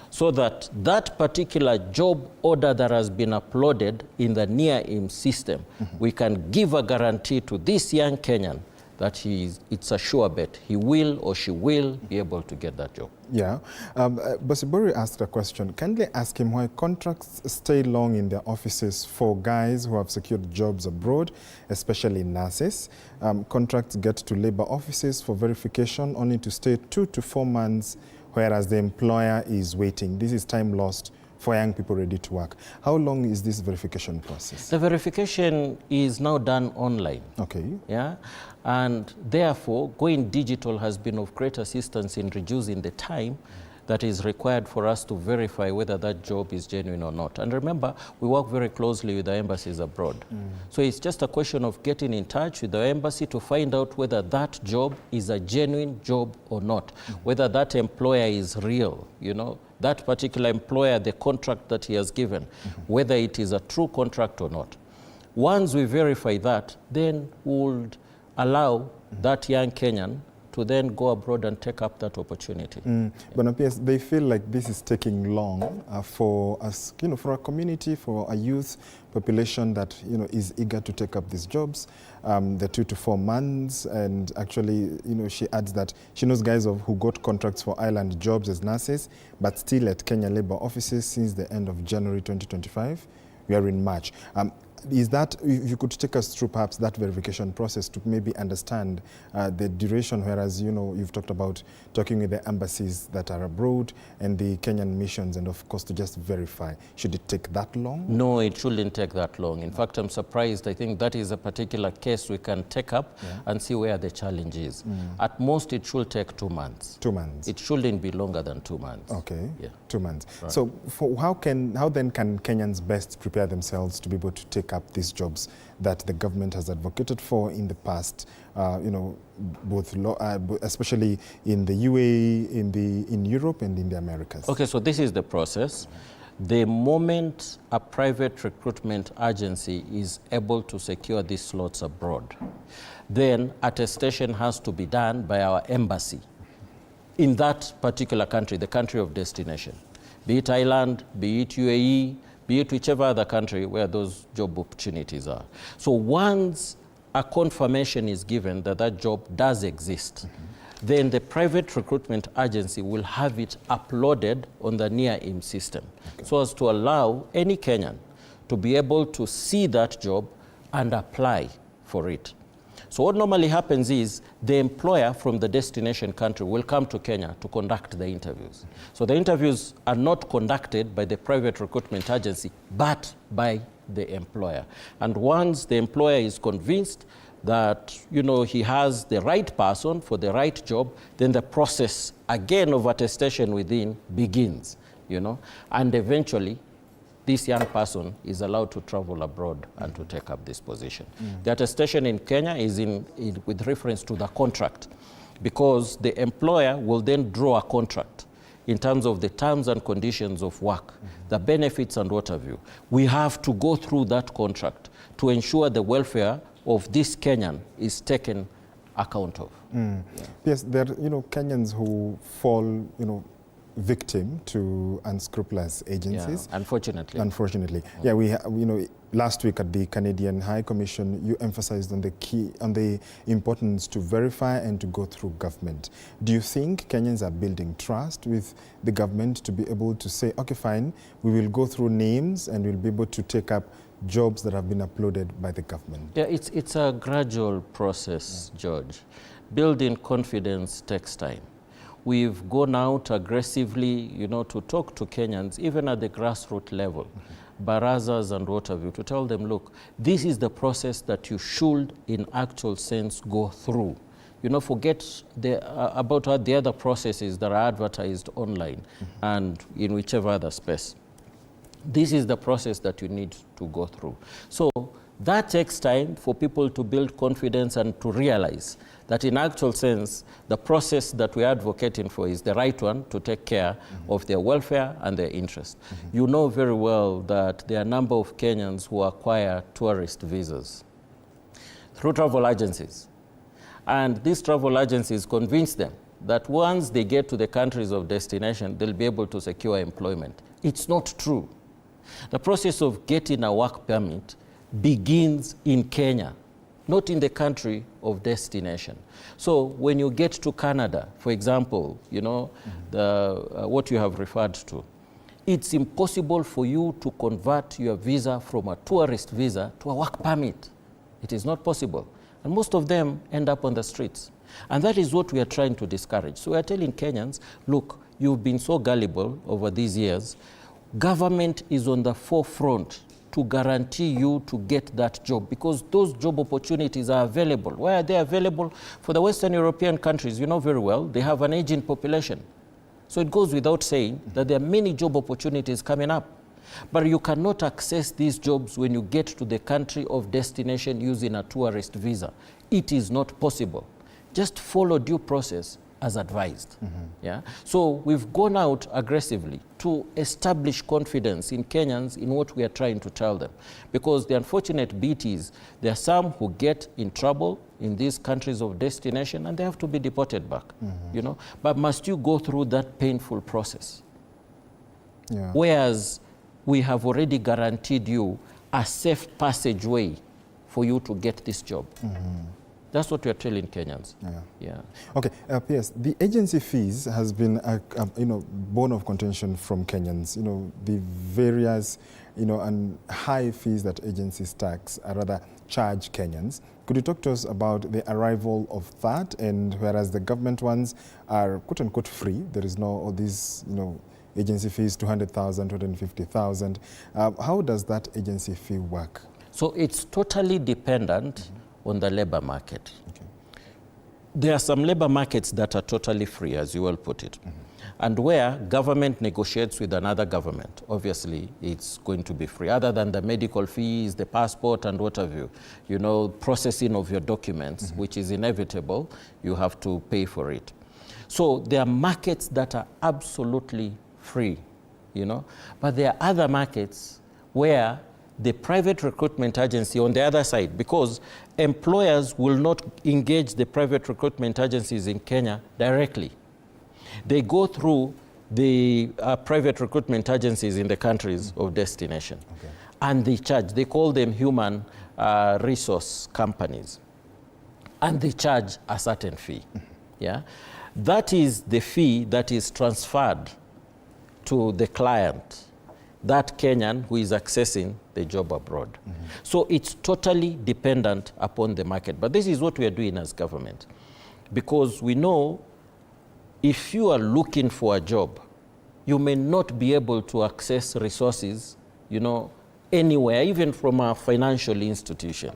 so that that particular job order that has been uploaded in the NIA-IMS system, we can give a guarantee to this young Kenyan that it's a sure bet. He will or she will be able to get that job. Yeah. Bosibori asked a question. Kindly ask him why contracts stay long in their offices for guys who have secured jobs abroad, especially nurses. Contracts get to labor offices for verification only to stay 2 to 4 months, whereas the employer is waiting. This is time lost for young people ready to work. How long is this verification process? The verification is now done online. Okay. Yeah. And therefore, going digital has been of great assistance in reducing the time that is required for us to verify whether that job is genuine or not. And remember, we work very closely with the embassies abroad. So it's just a question of getting in touch with the embassy to find out whether that job is a genuine job or not, whether that employer is real, that particular employer, the contract that he has given, whether it is a true contract or not. Once we verify that, then we'll allow that young Kenyan to then go abroad and take up that opportunity. But appears they feel like this is taking long for us, for a community, for a youth population that, is eager to take up these jobs, the 2 to 4 months. And actually, she adds that she knows guys who got contracts for island jobs as nurses, but still at Kenya Labour offices since the end of January 2025. We are in March. Is that, if you could take us through perhaps that verification process to maybe understand the duration, whereas, you've talked about talking with the embassies that are abroad and the Kenyan missions, and of course to just verify. Should it take that long? No, it shouldn't take that long. In fact, I'm surprised. I think that is a particular case we can take up and see where the challenge is. At most, it should take 2 months. 2 months. It shouldn't be longer than 2 months. Okay, yeah. 2 months. Right. So how then can Kenyans best prepare themselves to be able to take up these jobs that the government has advocated for in the past, especially in the UAE, in Europe and in the Americas? Okay, so this is the process. The moment a private recruitment agency is able to secure these slots abroad, then attestation has to be done by our embassy in that particular country, the country of destination, be it Thailand, be it UAE, be it whichever other country where those job opportunities are. So once a confirmation is given that that job does exist, then the private recruitment agency will have it uploaded on the near-in system, so as to allow any Kenyan to be able to see that job and apply for it. So what normally happens is the employer from the destination country will come to Kenya to conduct the interviews. So the interviews are not conducted by the private recruitment agency, but by the employer. And once the employer is convinced that, he has the right person for the right job, then the process again of attestation within begins, and eventually this young person is allowed to travel abroad and to take up this position. The attestation in Kenya is with reference to the contract, because the employer will then draw a contract in terms of the terms and conditions of work, the benefits and what have you. We have to go through that contract to ensure the welfare of this Kenyan is taken account of. Yes, there are Kenyans who fall victim to unscrupulous agencies. Yeah, unfortunately. Yeah, we last week at the Canadian High Commission, you emphasized on the importance to verify and to go through government. Do you think Kenyans are building trust with the government to be able to say, okay, fine, we will go through names and we'll be able to take up jobs that have been uploaded by the government? Yeah, it's a gradual process, George. Building confidence takes time. We've gone out aggressively, to talk to Kenyans, even at the grassroots level, barazas and what have you, to tell them, look, this is the process that you should, in actual sense, go through. Forget about the other processes that are advertised online and in whichever other space. This is the process that you need to go through. So that takes time for people to build confidence and to realize that in actual sense, the process that we're advocating for is the right one to take care of their welfare and their interest. You know very well that there are a number of Kenyans who acquire tourist visas through travel agencies. And these travel agencies convince them that once they get to the countries of destination, they'll be able to secure employment. It's not true. The process of getting a work permit begins in Kenya, not in the country of destination. So when you get to Canada, for example, what you have referred to, it's impossible for you to convert your visa from a tourist visa to a work permit. It is not possible. And most of them end up on the streets. And that is what we are trying to discourage. So we are telling Kenyans, look, you've been so gullible over these years. Government is on the forefront to guarantee you to get that job, because those job opportunities are available. Why are they available? For the Western European countries, you know very well, they have an aging population. So it goes without saying that there are many job opportunities coming up. But you cannot access these jobs when you get to the country of destination using a tourist visa. It is not possible. Just follow due process as advised. Yeah? So we've gone out aggressively to establish confidence in Kenyans in what we are trying to tell them. Because the unfortunate bit is there are some who get in trouble in these countries of destination and they have to be deported back. You know? But must you go through that painful process? Yeah. Whereas we have already guaranteed you a safe passageway for you to get this job. That's what we are telling Kenyans. Yeah. Okay, PS, the agency fees has been a bone of contention from Kenyans. You know, the various, and high fees that agencies charge Kenyans. Could you talk to us about the arrival of that? And whereas the government ones are quote unquote free, there is no all these, agency fees, 200,000, 250,000. How does that agency fee work? So it's totally dependent on the labor market. There are some labor markets that are totally free, as you well put it. And where government negotiates with another government, obviously it's going to be free, other than the medical fees, the passport and what have you. Processing of your documents, which is inevitable, you have to pay for it. So there are markets that are absolutely free, but there are other markets where the private recruitment agency on the other side, because employers will not engage the private recruitment agencies in Kenya directly. They go through the private recruitment agencies in the countries of destination. And they charge, they call them human resource companies. And they charge a certain fee. Yeah? That is the fee that is transferred to the client, that Kenyan who is accessing the job abroad. So it's totally dependent upon the market. But this is what we are doing as government. Because we know if you are looking for a job, you may not be able to access resources, anywhere, even from a financial institution,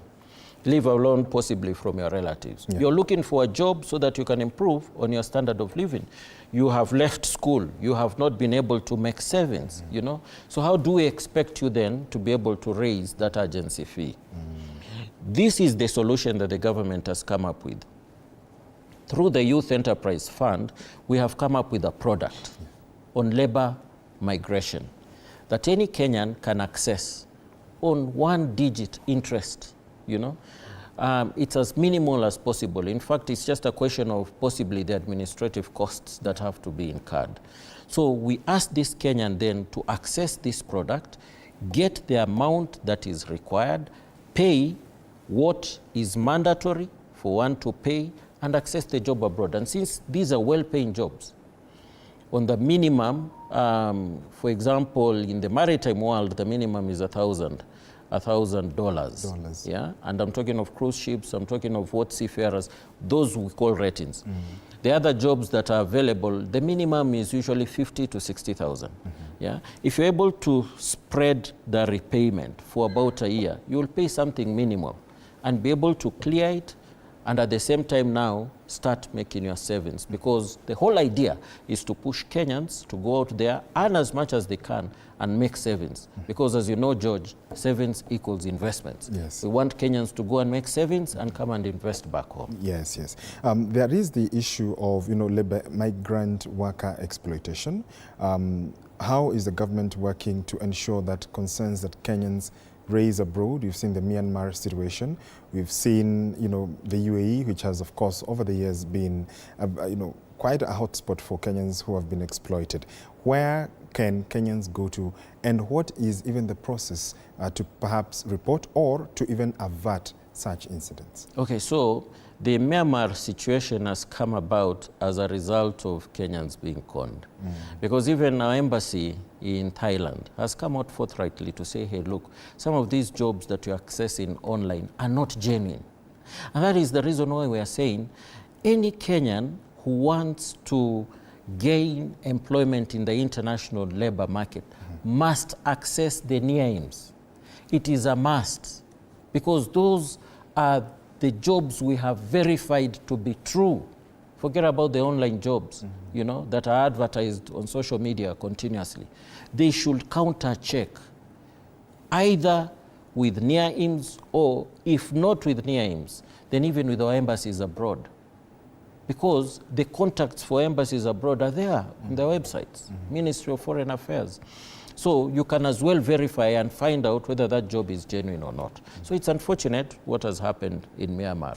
leave alone possibly from your relatives. You're looking for a job so that you can improve on your standard of living. You have left school. You have not been able to make savings, So how do we expect you then to be able to raise that agency fee? This is the solution that the government has come up with. Through the Youth Enterprise Fund, we have come up with a product on labor migration that any Kenyan can access on 1-digit interest, It's as minimal as possible. In fact, it's just a question of possibly the administrative costs that have to be incurred. So we ask this Kenyan then to access this product, get the amount that is required, pay what is mandatory for one to pay, and access the job abroad. And since these are well-paying jobs, on the minimum, for example, in the maritime world, the minimum is $1,000. Yeah, and I'm talking of cruise ships, I'm talking of what seafarers, those we call ratings. The other jobs that are available, the minimum is usually 50 to 60,000. Yeah, if you're able to spread the repayment for about a year, you will pay something minimal and be able to clear it, and at the same time now start making your savings, because the whole idea is to push Kenyans to go out there, earn as much as they can, and make savings. Because as you know, George, savings equals investments. Yes. We want Kenyans to go and make savings and come and invest back home. Yes, yes. There is the issue of, labor, migrant worker exploitation. How is the government working to ensure that concerns that Kenyans raise abroad? We've seen the Myanmar situation. We've seen, the UAE, which has, of course, over the years been, quite a hotspot for Kenyans who have been exploited. Where can Kenyans go to, and what is even the process to perhaps report or to even avert such incidents? Okay, so the Myanmar situation has come about as a result of Kenyans being conned. Because even our embassy in Thailand has come out forthrightly to say, hey, look, some of these jobs that you're accessing online are not genuine. And that is the reason why we are saying any Kenyan who wants to gain employment in the international labor market must access the NIAIMS. It is a must, because those are the jobs we have verified to be true. Forget about the online jobs, that are advertised on social media continuously. They should counter-check, either with NIAIMS, or if not with NIAIMS, then even with our embassies abroad. because the contacts for embassies abroad are there in their websites, Ministry of Foreign Affairs. So you can as well verify and find out whether that job is genuine or not. So it's unfortunate what has happened in Myanmar.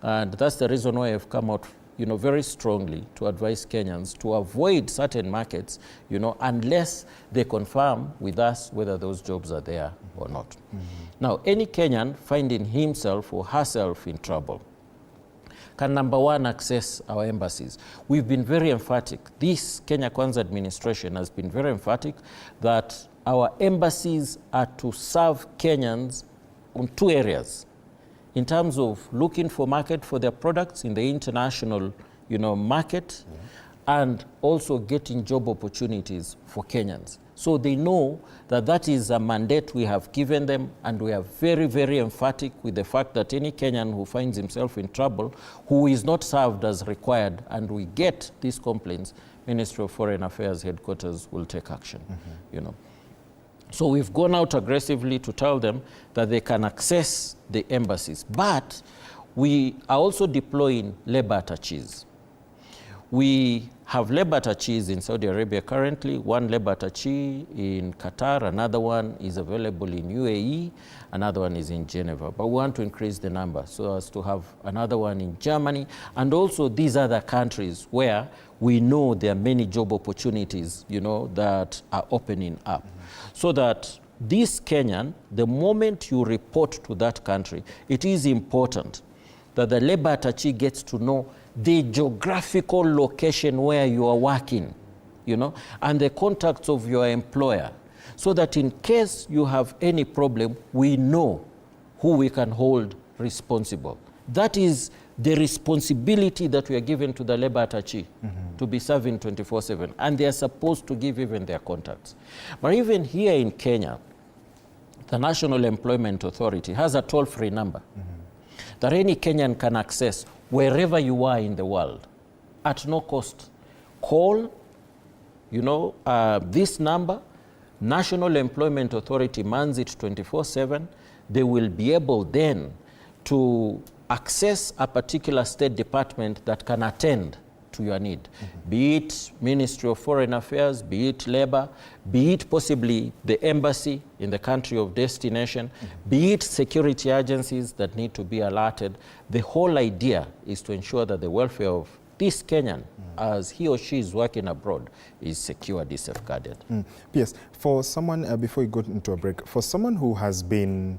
And that's the reason why I've come out, very strongly to advise Kenyans to avoid certain markets, unless they confirm with us whether those jobs are there or not. Now, any Kenyan finding himself or herself in trouble can, number one, access our embassies. We've been very emphatic. This Kenya Kwanza administration has been very emphatic that our embassies are to serve Kenyans on two areas. In terms of looking for market for their products in the international, market, and also getting job opportunities for Kenyans. So they know that that is a mandate we have given them, and we are very, very emphatic with the fact that any Kenyan who finds himself in trouble, who is not served as required, and we get these complaints, Ministry of Foreign Affairs headquarters will take action, So we've gone out aggressively to tell them that they can access the embassies. But we are also deploying labor attaches. We have labor attaches in Saudi Arabia currently, one labor attache in Qatar, another one is available in UAE, another one is in Geneva. But we want to increase the number so as to have another one in Germany, and also these other countries where we know there are many job opportunities, that are opening up. So that this Kenyan, the moment you report to that country, it is important that the labor attache gets to know the geographical location where you are working, and the contacts of your employer, so that in case you have any problem, we know who we can hold responsible. That is the responsibility that we are given to the labor attache, to be serving 24/7, and they are supposed to give even their contacts. But even here in Kenya, the National Employment Authority has a toll-free number that any Kenyan can access wherever you are in the world at no cost. Call, this number. National Employment Authority mans it 24/7. They will be able then to access a particular state department that can attend to your need, be it Ministry of Foreign Affairs, be it Labor, be it possibly the embassy in the country of destination, be it security agencies that need to be alerted. The whole idea is to ensure that the welfare of this Kenyan, as he or she is working abroad, is secured, is safeguarded. Yes, for someone, before we go into a break, for someone who has been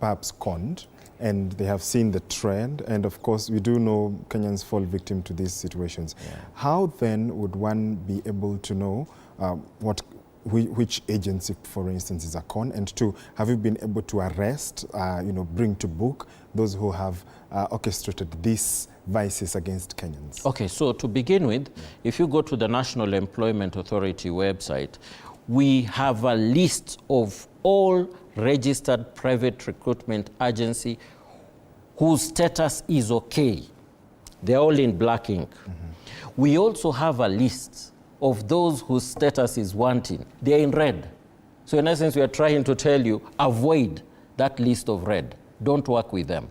perhaps conned, and they have seen the trend, and of course we do know Kenyans fall victim to these situations. How then would one be able to know which agency, for instance, is a con? And two, have you been able to arrest, bring to book those who have orchestrated these vices against Kenyans? Okay, so to begin with, if you go to the National Employment Authority website, we have a list of all registered private recruitment agency whose status is okay. They're all in black ink. We also have a list of those whose status is wanting. They're in red. So in essence, we are trying to tell you, avoid that list of red. Don't work with them.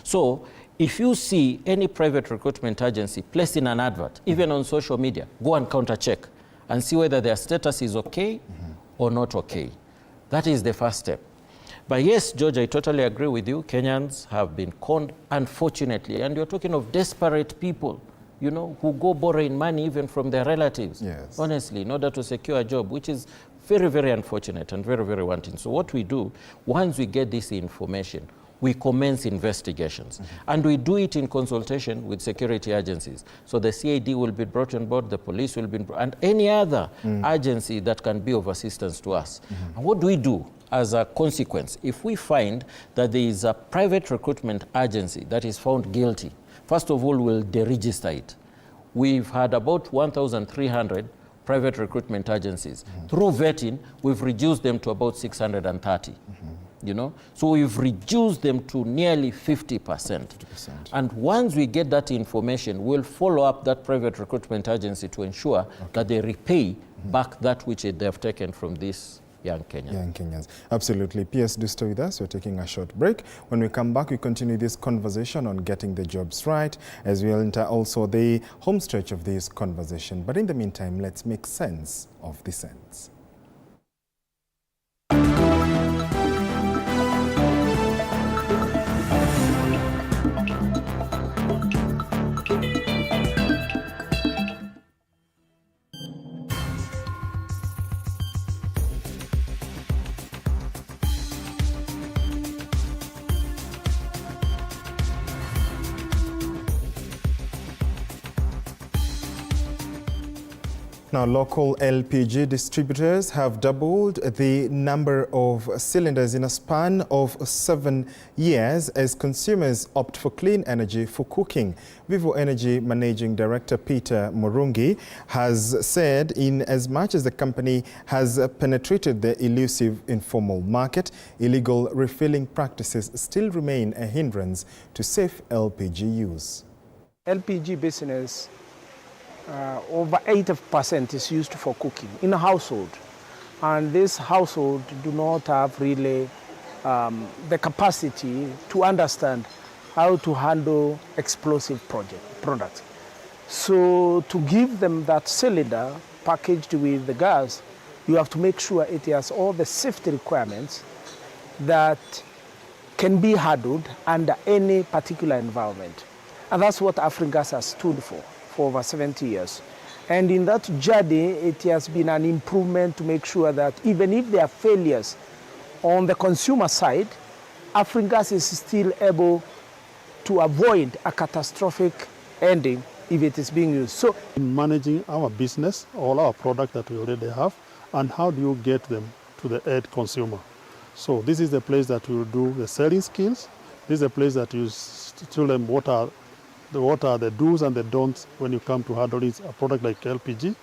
So if you see any private recruitment agency placing an advert, even on social media, go and counter-check and see whether their status is okay or not okay. That is the first step. But yes, George, I totally agree with you. Kenyans have been conned, unfortunately. And you're talking of desperate people, who go borrowing money even from their relatives, honestly, in order to secure a job, which is very, very unfortunate and very, very wanting. So what we do, once we get this information, we commence investigations. And we do it in consultation with security agencies. So the CID will be brought on board, the police will be, and any other agency that can be of assistance to us. And what do we do as a consequence? If we find that there is a private recruitment agency that is found guilty, first of all, we'll deregister it. We've had about 1,300 private recruitment agencies. Through vetting, we've reduced them to about 630. So we've reduced them to nearly 50%. And once we get that information, we'll follow up that private recruitment agency to ensure that they repay back that which they have taken from this young Kenyans. Young Kenyans. Absolutely. PS, do stay with us. We're taking a short break. When we come back, we continue this conversation on getting the jobs right, as we'll enter also the home stretch of this conversation. But in the meantime, let's make sense of the sense. Now, local LPG distributors have doubled the number of cylinders in a span of 7 years as consumers opt for clean energy for cooking. Vivo Energy Managing Director Peter Murungi has said in as much as the company has penetrated the elusive informal market, illegal refilling practices still remain a hindrance to safe LPG use. LPG business, over 80% is used for cooking in a household, and this household do not have really the capacity to understand how to handle explosive products. So to give them that cylinder packaged with the gas, you have to make sure it has all the safety requirements that can be handled under any particular environment. And that's what AfriGas has stood for over 70 years. And in that journey, it has been an improvement to make sure that even if there are failures on the consumer side, AfriGas is still able to avoid a catastrophic ending if it is being used. So, in managing our business, all our products that we already have, and how do you get them to the end consumer? So this is the place that we will do the selling skills. This is the place that you tell them what are the do's and the don'ts when you come to handling a product like LPG,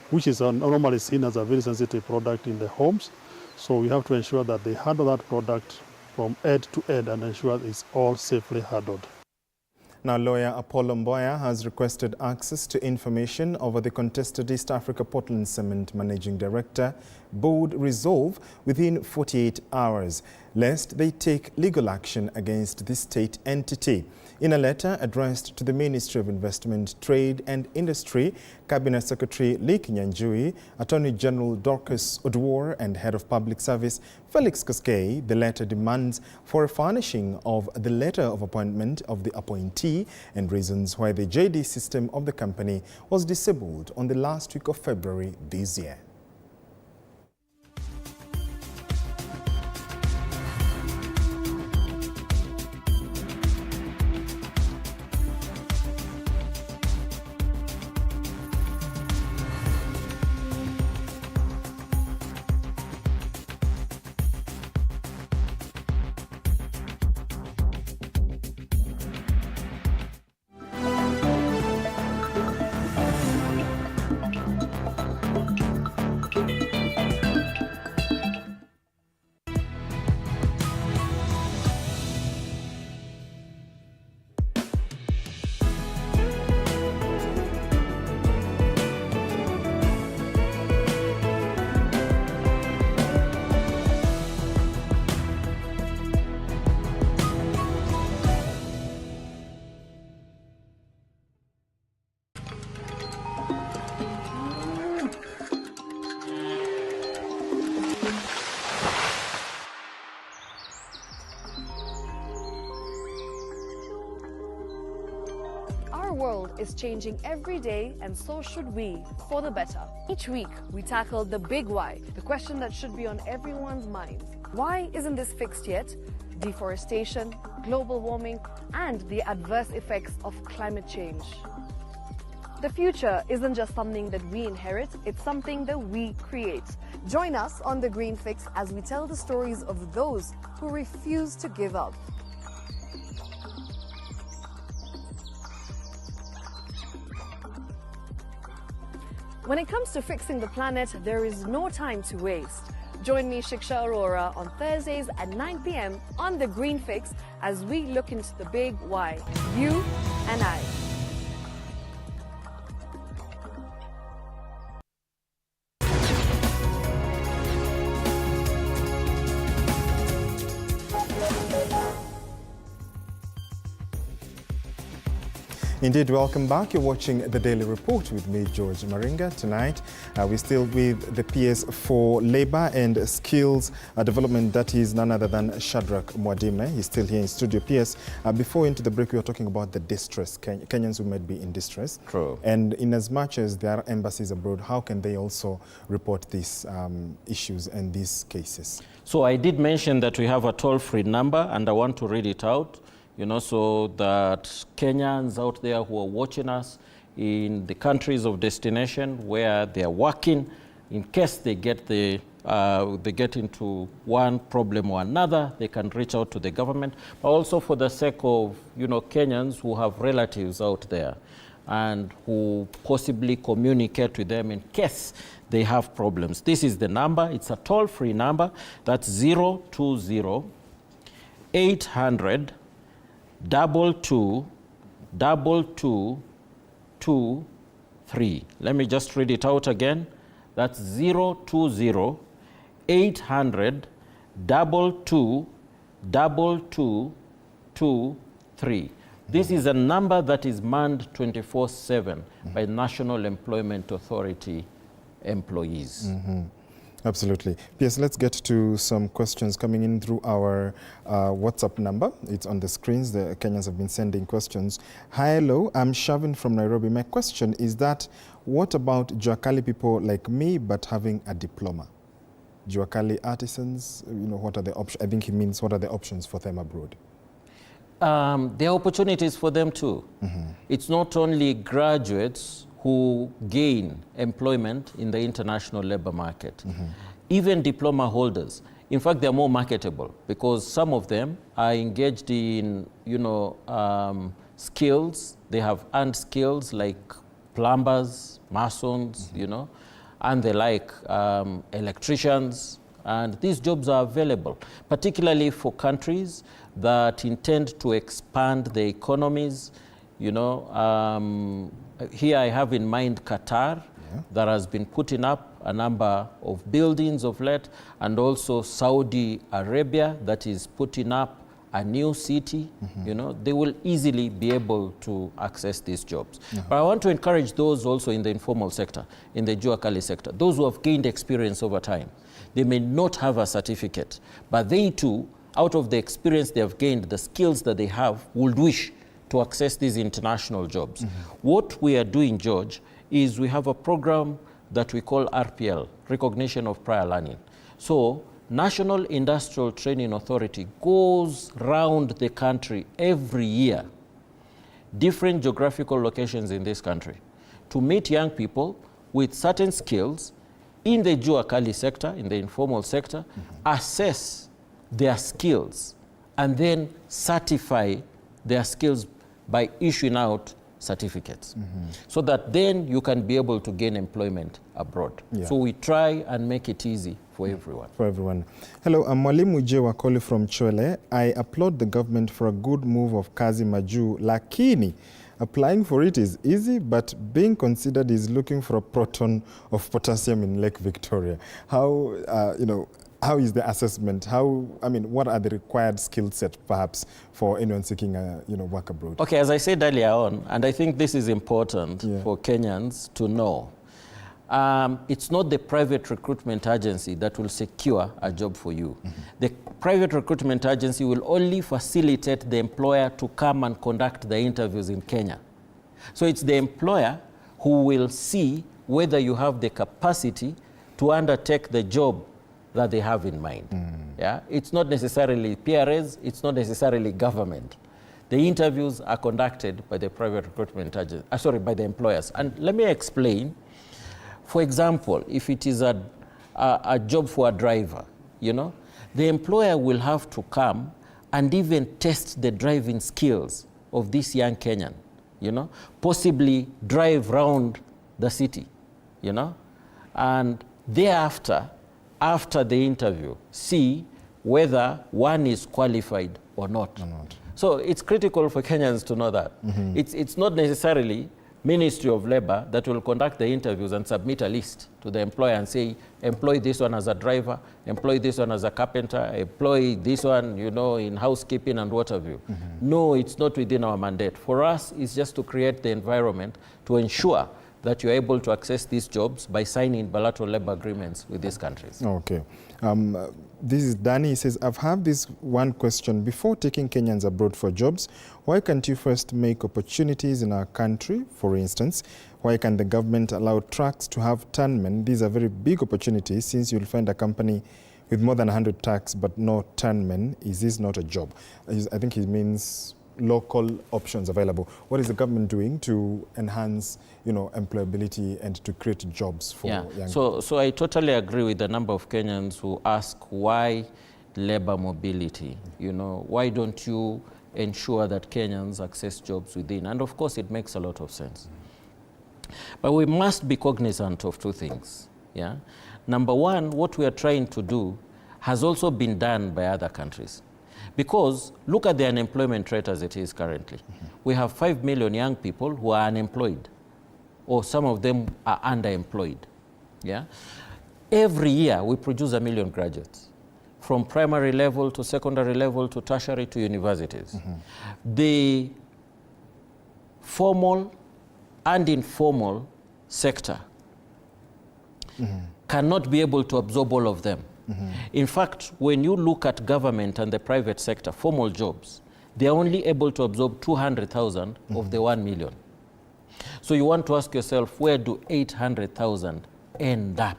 which is normally seen as a very sensitive product in the homes. So we have to ensure that they handle that product from end to end and ensure it's all safely handled. Now, lawyer Apollo Mboya has requested access to information over the contested East Africa Portland Cement Managing Director Board resolve within 48 hours, lest they take legal action against the state entity. In a letter addressed to the Ministry of Investment, Trade and Industry, Cabinet Secretary Lee Kinyanjui, Attorney General Dorcas Oduor and Head of Public Service Felix Koskei, the letter demands for a furnishing of the letter of appointment of the appointee and reasons why the JD system of the company was disabled on the last week of February this year. Our world is changing every day, and so should we, for the better. Each week, we tackle the big why, the question that should be on everyone's minds. Why isn't this fixed yet? Deforestation, global warming, and the adverse effects of climate change. The future isn't just something that we inherit, it's something that we create. Join us on The Green Fix as we tell the stories of those who refuse to give up. When it comes to fixing the planet, there is no time to waste. Join me, Shiksha Arora, on Thursdays at 9 p.m. on The Green Fix as we look into the big why, you and I. Indeed, welcome back. You're watching The Daily Report with me, George Maringa. Tonight, we're still with the PS for Labour and Skills Development. That is none other than Shadrach Mwadime. He's still here in studio. PS, before into the break, we were talking about the distress, Kenyans who might be in distress. True. And in as much as there are embassies abroad, how can they also report these issues and these cases? So I did mention that we have a toll-free number, and I want to read it out, so that Kenyans out there who are watching us in the countries of destination where they are working, in case they get into one problem or another, they can reach out to the government. But also for the sake of, Kenyans who have relatives out there and who possibly communicate with them in case they have problems. This is the number. It's a toll-free number. That's 020-800 222223. Let me just read it out again. That's 020-800 222223. This is a number that is manned 24/7 by National Employment Authority employees. Absolutely. Yes, let's get to some questions coming in through our WhatsApp number. It's on the screens. The Kenyans have been sending questions. Hi, hello. I'm Shavin from Nairobi. My question is that, what about Juakali people like me but having a diploma? Juakali artisans, what are the options? I think he means what are the options for them abroad? There are opportunities for them too. It's not only graduates who gain employment in the international labor market. Even diploma holders. In fact, they're more marketable because some of them are engaged in, skills. They have earned skills like plumbers, masons, and they like electricians. And these jobs are available, particularly for countries that intend to expand their economies. Here I have in mind Qatar, that has been putting up a number of buildings of late, and also Saudi Arabia that is putting up a new city. They will easily be able to access these jobs. But I want to encourage those also in the informal sector, in the Juakali sector, those who have gained experience over time. They may not have a certificate, but they too, out of the experience they have gained, the skills that they have, would wish to access these international jobs. What we are doing, George, is we have a program that we call RPL, Recognition of Prior Learning. So National Industrial Training Authority goes round the country every year, different geographical locations in this country, to meet young people with certain skills in the Juakali sector, in the informal sector, assess their skills, and then certify their skills by issuing out certificates, so that then you can be able to gain employment abroad. So we try and make it easy for everyone. For everyone. Hello, I'm Mwalimu J. Wakoli from Chwele. I applaud the government for a good move of Kazi Maju, lakini applying for it is easy, but being considered is looking for a proton of potassium in Lake Victoria. How, how is the assessment? What are the required skill set, perhaps, for anyone seeking, work abroad? Okay, as I said earlier on, and I think this is important for Kenyans to know, it's not the private recruitment agency that will secure a job for you. The private recruitment agency will only facilitate the employer to come and conduct the interviews in Kenya. So it's the employer who will see whether you have the capacity to undertake the job that they have in mind. It's not necessarily PRAs, it's not necessarily government. The interviews are conducted by the private recruitment agency, by the employers. And let me explain. For example, if it is a job for a driver, the employer will have to come and even test the driving skills of this young Kenyan, possibly drive around the city, and thereafter, after the interview, see whether one is qualified or not. So it's critical for Kenyans to know that. It's not necessarily Ministry of Labor that will conduct the interviews and submit a list to the employer and say, employ this one as a driver, employ this one as a carpenter, employ this one, you know, in housekeeping and what have you. No, it's not within our mandate. For us, it's just to create the environment to ensure that you're able to access these jobs by signing bilateral labor agreements with these countries. Okay. This is Danny. He says, I've had this one question. Before taking Kenyans abroad for jobs, why can't you first make opportunities in our country? For instance, why can the government allow trucks to have turnmen? These are very big opportunities, since you'll find a company with more than 100 trucks but no turnmen. Is this not a job? I think he means local options available. What is the government doing to enhance, you know, employability and to create jobs for young people? So I totally agree with the number of Kenyans who ask why labor mobility. You know, why don't you ensure that Kenyans access jobs within? And of course, it makes a lot of sense. But we must be cognizant of two things. Yeah. Number one, what we are trying to do has also been done by other countries. Because look at the unemployment rate as it is currently. We have 5 million young people who are unemployed, or some of them are underemployed. Yeah? Every year we produce 1 million graduates, from primary level to secondary level to tertiary to universities. The formal and informal sector cannot be able to absorb all of them. In fact, when you look at government and the private sector, formal jobs, they are only able to absorb 200,000 of the 1 million. So you want to ask yourself, where do 800,000 end up?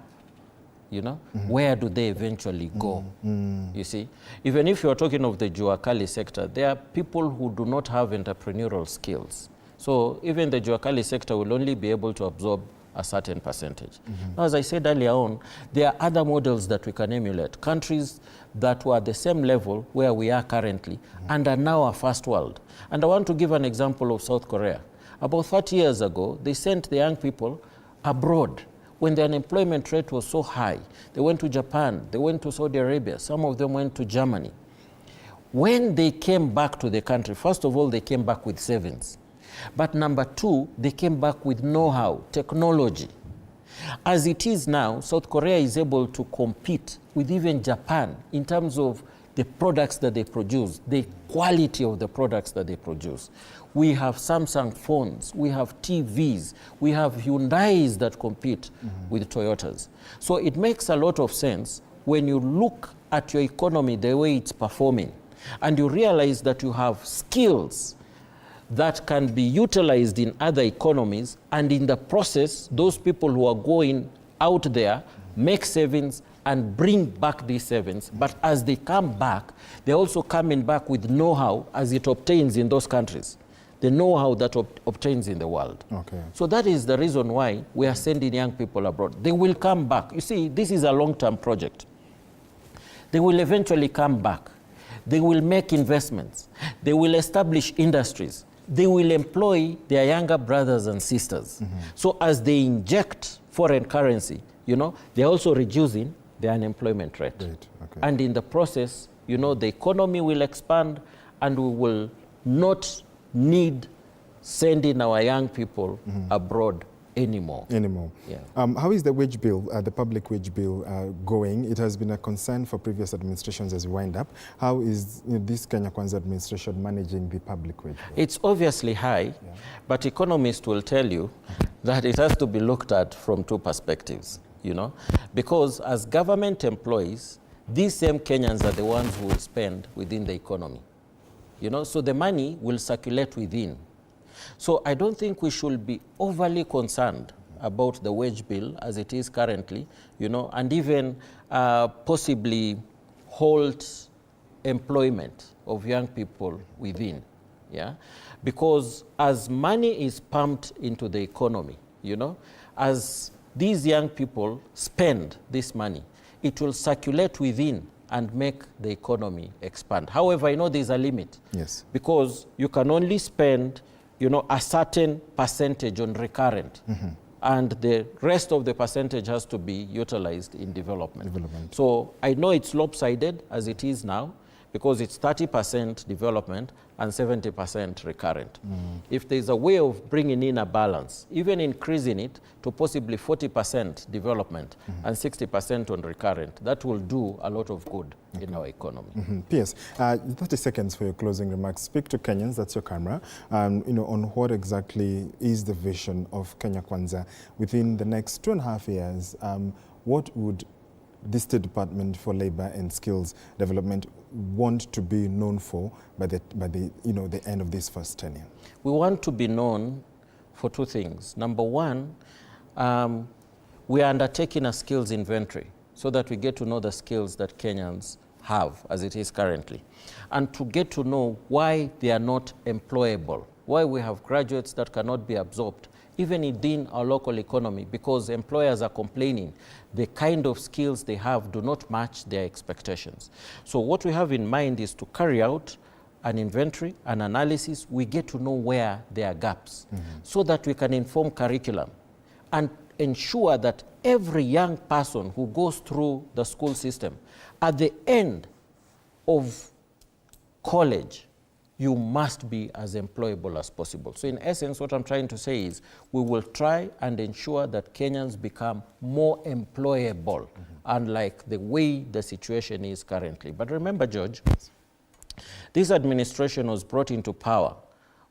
You know, where do they eventually go? You see, even if you're talking of the Jua Kali sector, there are people who do not have entrepreneurial skills. So even the Jua Kali sector will only be able to absorb a certain percentage. Now, as I said earlier on, there are other models that we can emulate. Countries that were at the same level where we are currently and are now a first world. And I want to give an example of South Korea. About 30 years ago, they sent the young people abroad when the unemployment rate was so high. They went to Japan, they went to Saudi Arabia, some of them went to Germany. When they came back to the country, first of all, they came back with savings. But number two, they came back with know-how, technology. As it is now, South Korea is able to compete with even Japan in terms of the products that they produce, the quality of the products that they produce. We have Samsung phones, we have TVs, we have Hyundais that compete with Toyotas. So it makes a lot of sense when you look at your economy, the way it's performing, and you realize that you have skills that can be utilized in other economies, and in the process, those people who are going out there make savings and bring back these savings. But as they come back, they're also coming back with know-how as it obtains in those countries, the know-how that obtains in the world. Okay. So that is the reason why we are sending young people abroad. They will come back. You see, this is a long-term project. They will eventually come back. They will make investments. They will establish industries. They will employ their younger brothers and sisters. So as they inject foreign currency, you know, they're also reducing the unemployment rate. And in the process, you know, the economy will expand, and we will not need sending our young people abroad anymore. Yeah. How is the wage bill, the public wage bill, going? It has been a concern for previous administrations as we wind up. How is this Kenya Kwanza administration managing the public wage bill? It's obviously high, but economists will tell you that it has to be looked at from two perspectives, you know, because as government employees, these same Kenyans are the ones who will spend within the economy, you know, so the money will circulate within. So I don't think we should be overly concerned about the wage bill as it is currently, you know, and even possibly halt employment of young people within, yeah? Because as money is pumped into the economy, you know, as these young people spend this money, it will circulate within and make the economy expand. However, I know there's a limit. Yes. Because you can only spend, you know, a certain percentage on recurrent, and the rest of the percentage has to be utilized in development. So I know it's lopsided as it is now, because it's 30% development and 70% recurrent. If there's a way of bringing in a balance, even increasing it to possibly 40% development and 60% on recurrent, that will do a lot of good in our economy. P.S. 30 seconds for your closing remarks. Speak to Kenyans, that's your camera, on what exactly is the vision of Kenya Kwanza within the next 2.5 years. What would the State Department for Labor and Skills Development want to be known for by the end of this first tenure? We want to be known for two things. Number one, we are undertaking a skills inventory so that we get to know the skills that Kenyans have as it is currently, and to get to know why they are not employable, why we have graduates that cannot be absorbed even within our local economy, because employers are complaining the kind of skills they have do not match their expectations. So what we have in mind is to carry out an inventory, an analysis. We get to know where there are gaps so that we can inform curriculum and ensure that every young person who goes through the school system, at the end of college, you must be as employable as possible. So in essence, what I'm trying to say is we will try and ensure that Kenyans become more employable, unlike the way the situation is currently. But remember, George, this administration was brought into power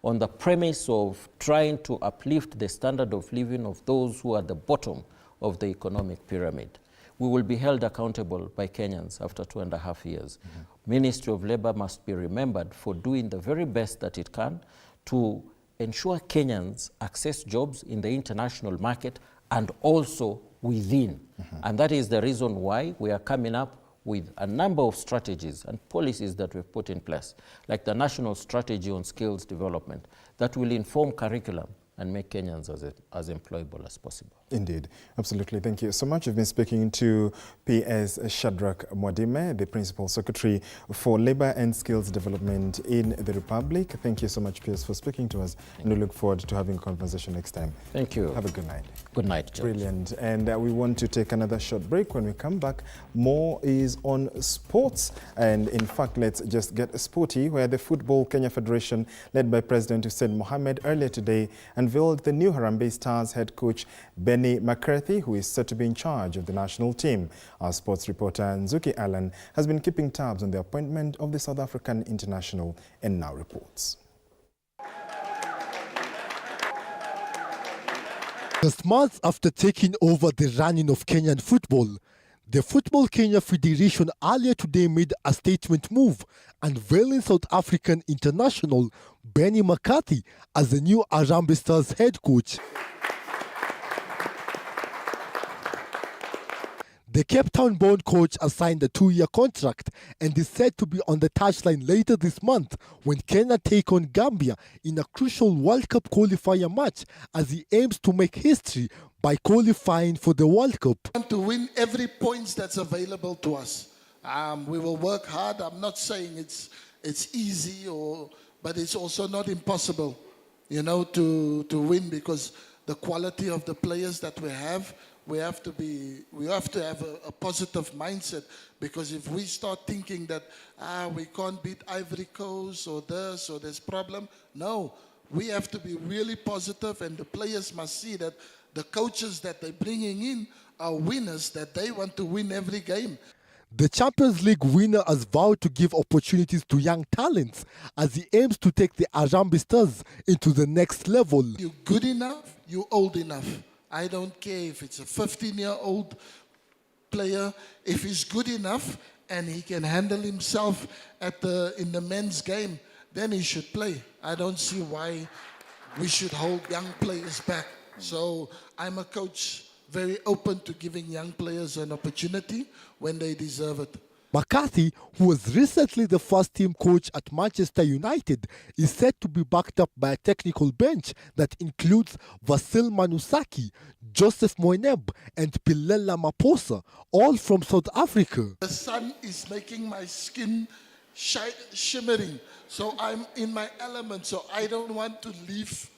on the premise of trying to uplift the standard of living of those who are at the bottom of the economic pyramid. We will be held accountable by Kenyans after 2.5 years. Ministry of Labor must be remembered for doing the very best that it can to ensure Kenyans access jobs in the international market and also within. And that is the reason why we are coming up with a number of strategies and policies that we've put in place, like the National Strategy on Skills Development, that will inform curriculum and make Kenyans as employable as possible. Indeed, absolutely. Thank you so much. We've been speaking to P.S. Shadrach Mwadime, the Principal Secretary for Labor and Skills Development in the Republic. Thank you so much, P.S., for speaking to us, and we look forward to having a conversation next time. Thank you. Have a good night. Good night, George. Brilliant. And we want to take another short break. When we come back, more is on sports. And in fact, let's just get sporty, where the Football Kenya Federation, led by President Hussein Mohamed, earlier today unveiled the new Harambee Stars head coach, Benny McCarthy, who is set to be in charge of the national team. Our sports reporter, Nzuki Allen, has been keeping tabs on the appointment of the South African international and now reports. Just months after taking over the running of Kenyan football, the Football Kenya Federation earlier today made a statement move, unveiling South African international Benny McCarthy as the new Harambee Stars head coach. The Cape Town-born coach has signed a 2-year contract and is set to be on the touchline later this month when Kenya take on Gambia in a crucial World Cup qualifier match, as he aims to make history by qualifying for the World Cup. We want to win every point that's available to us. We will work hard. I'm not saying it's easy, but it's also not impossible, to win, because the quality of the players that we have have to have a positive mindset, because if we start thinking that we can't beat Ivory Coast or this problem, no, we have to be really positive, and the players must see that the coaches that they're bringing in are winners, that they want to win every game. The Champions League winner has vowed to give opportunities to young talents as he aims to take the Harambee Stars into the next level. You're good enough, you're old enough. I don't care if it's a 15-year-old player. If he's good enough and he can handle himself in the men's game, then he should play. I don't see why we should hold young players back. So I'm a coach very open to giving young players an opportunity when they deserve it. McCarthy, who was recently the first-team coach at Manchester United, is said to be backed up by a technical bench that includes Vasil Manusaki, Joseph Moeneb, and Pilela Maposa, all from South Africa. The sun is making my skin shimmering, so I'm in my element, so I don't want to leave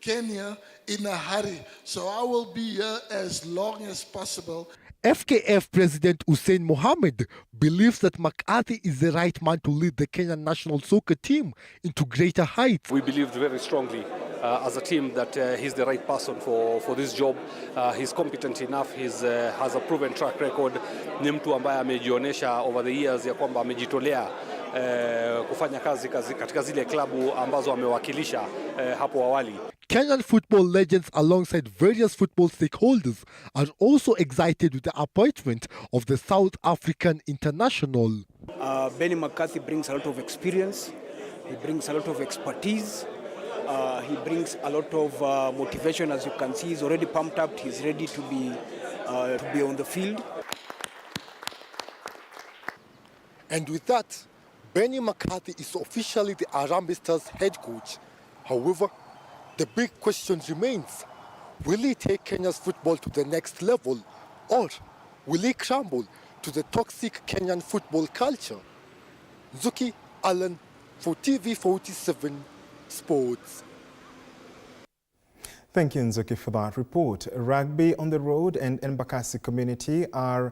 Kenya in a hurry. So I will be here as long as possible. FKF President Hussein Mohamed believes that McCarthy is the right man to lead the Kenyan national soccer team into greater heights. We believed very strongly as a team that he's the right person for this job. He's competent enough, he has a proven track record. Ni mtu ambaye amejionyesha over the years ya kwamba amejitolea kufanya kazi katika zile klabu ambazo amewakilisha hapo awali. Kenyan football legends alongside various football stakeholders are also excited with the appointment of the South African international. Benny McCarthy brings a lot of experience, he brings a lot of expertise, he brings a lot of motivation. As you can see, he's already pumped up, he's ready to be on the field. And with that, Benny McCarthy is officially the Harambee Stars head coach. However, the big question remains, will he take Kenya's football to the next level, or will he crumble to the toxic Kenyan football culture? Zuki Allen for TV47 Sports. Thank you, Nzuki, for that report. Rugby on the road and Embakasi community are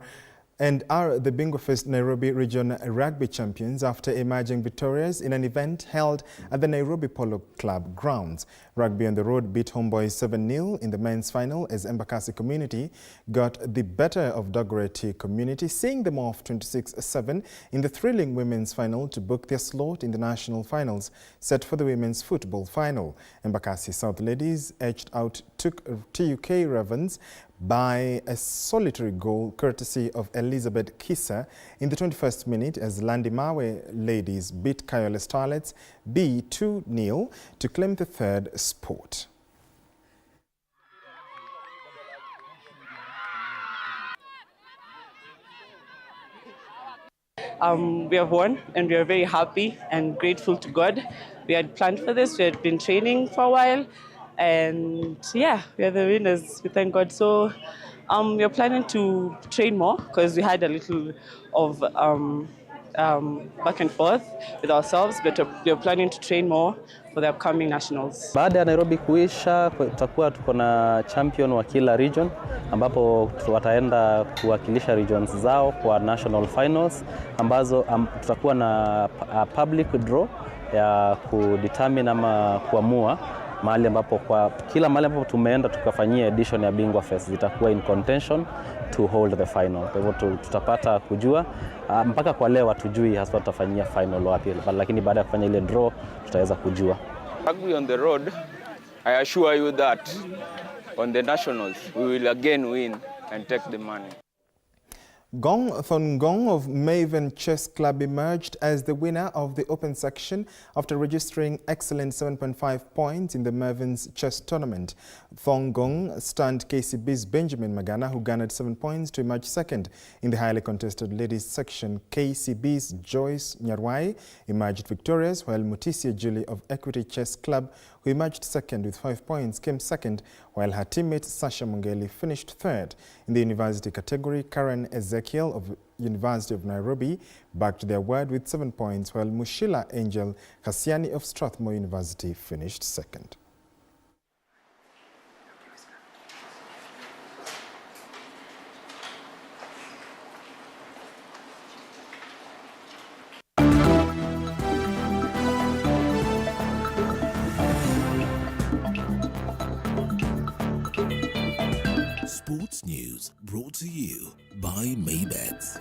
the Bingo Fest Nairobi Region Rugby champions after emerging victorious in an event held at the Nairobi Polo Club grounds. Rugby on the road beat Homeboys 7-0 in the men's final as Embakasi community got the better of Dagoretti community, seeing them off 26-7 in the thrilling women's final to book their slot in the national finals set for the women's football final. Embakasi South Ladies edged out TUK Ravens by a solitary goal courtesy of Elizabeth Kisa in the 21st minute as Landimawe Ladies beat Kayole Starlets B 2-0 to claim the third spot. We have won and we are very happy and grateful to God. We had planned for this, we had been training for a while. And yeah, we are the winners, we thank God. So we are planning to train more because we had a little of back and forth with ourselves, but we are planning to train more for the upcoming nationals. Baada ya Nairobi kuisha, tutakuwa tuko na champion wa kila region ambapo wataenda kuwakilisha regions zao kwa national finals ambazo tutakuwa na public draw ya kudetermine ama kuamua mahali ambapo kwa kila mahali ambapo tumeenda tukafanyia edition ya Bingwa Fest zitakuwa in contention to hold the final. Kwa hivyo tutapata kujua mpaka kwa leo hatujui hasa tutafanyia final wapi, lakini baada ya kufanya ile draw tutaweza kujua. Rugby on the road, I assure you that on the nationals we will again win and take the money. Gong Thongong of Maven Chess Club emerged as the winner of the open section after registering excellent 7.5 points in the Maven's chess tournament. Thongong stunned KCB's Benjamin Magana, who garnered 7 points to emerge second. In the highly contested ladies section, KCB's Joyce Nyarwai emerged victorious, while Mutisia Julie of Equity Chess Club, who emerged second with 5 points, came second, while her teammate Sasha Mungeli finished third. In the university category, Karen Ezekiel of University of Nairobi backed their word with 7 points, while Mushila Angel Kasiani of Strathmore University finished second. Sports News brought to you by Maybets.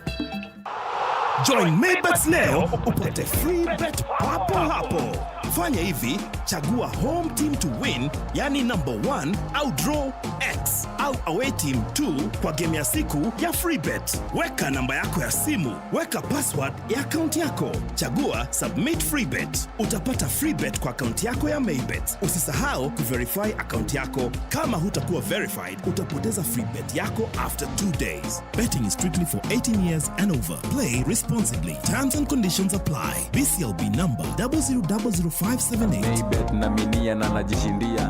Join Maybets leo upate free bet papo hapo. Fanya hivi, chagua home team to win, yani number 1 au draw X au away team 2 kwa game ya siku ya free bet. Weka namba yako ya simu, weka password ya account yako. Chagua submit free bet. Utapata free bet kwa account yako ya Maybets. Usisahau kuverify account yako. Kama hutakuwa verified, utapoteza free bet yako after 2 days. Betting is strictly for 18 years and over. Play responsibly. Terms and conditions apply. BCLB number 0000578. Maybet na minia na najishindia.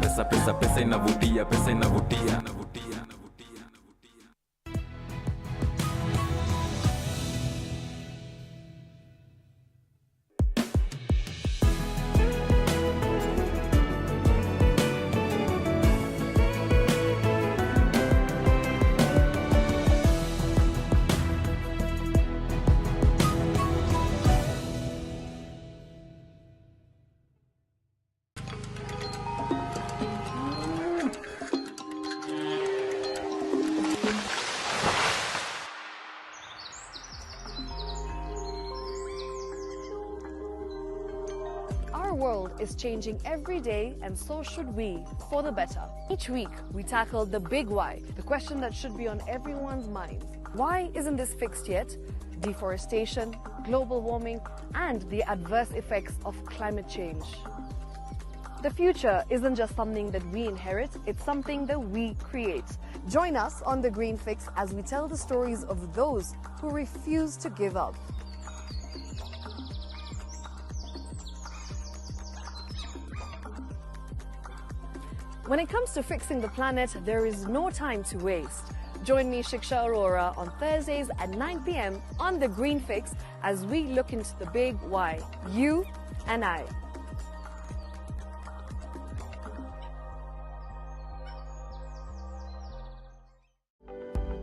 Pesa inavutia, pesa inavutia. Our world is changing every day, and so should we, for the better. Each week, we tackle the big why, the question that should be on everyone's minds. Why isn't this fixed yet? Deforestation, global warming, and the adverse effects of climate change. The future isn't just something that we inherit, it's something that we create. Join us on The Green Fix as we tell the stories of those who refuse to give up. When it comes to fixing the planet, there is no time to waste. Join me, Shiksha Arora, on Thursdays at 9 p.m. on The Green Fix as we look into the big why, you and I.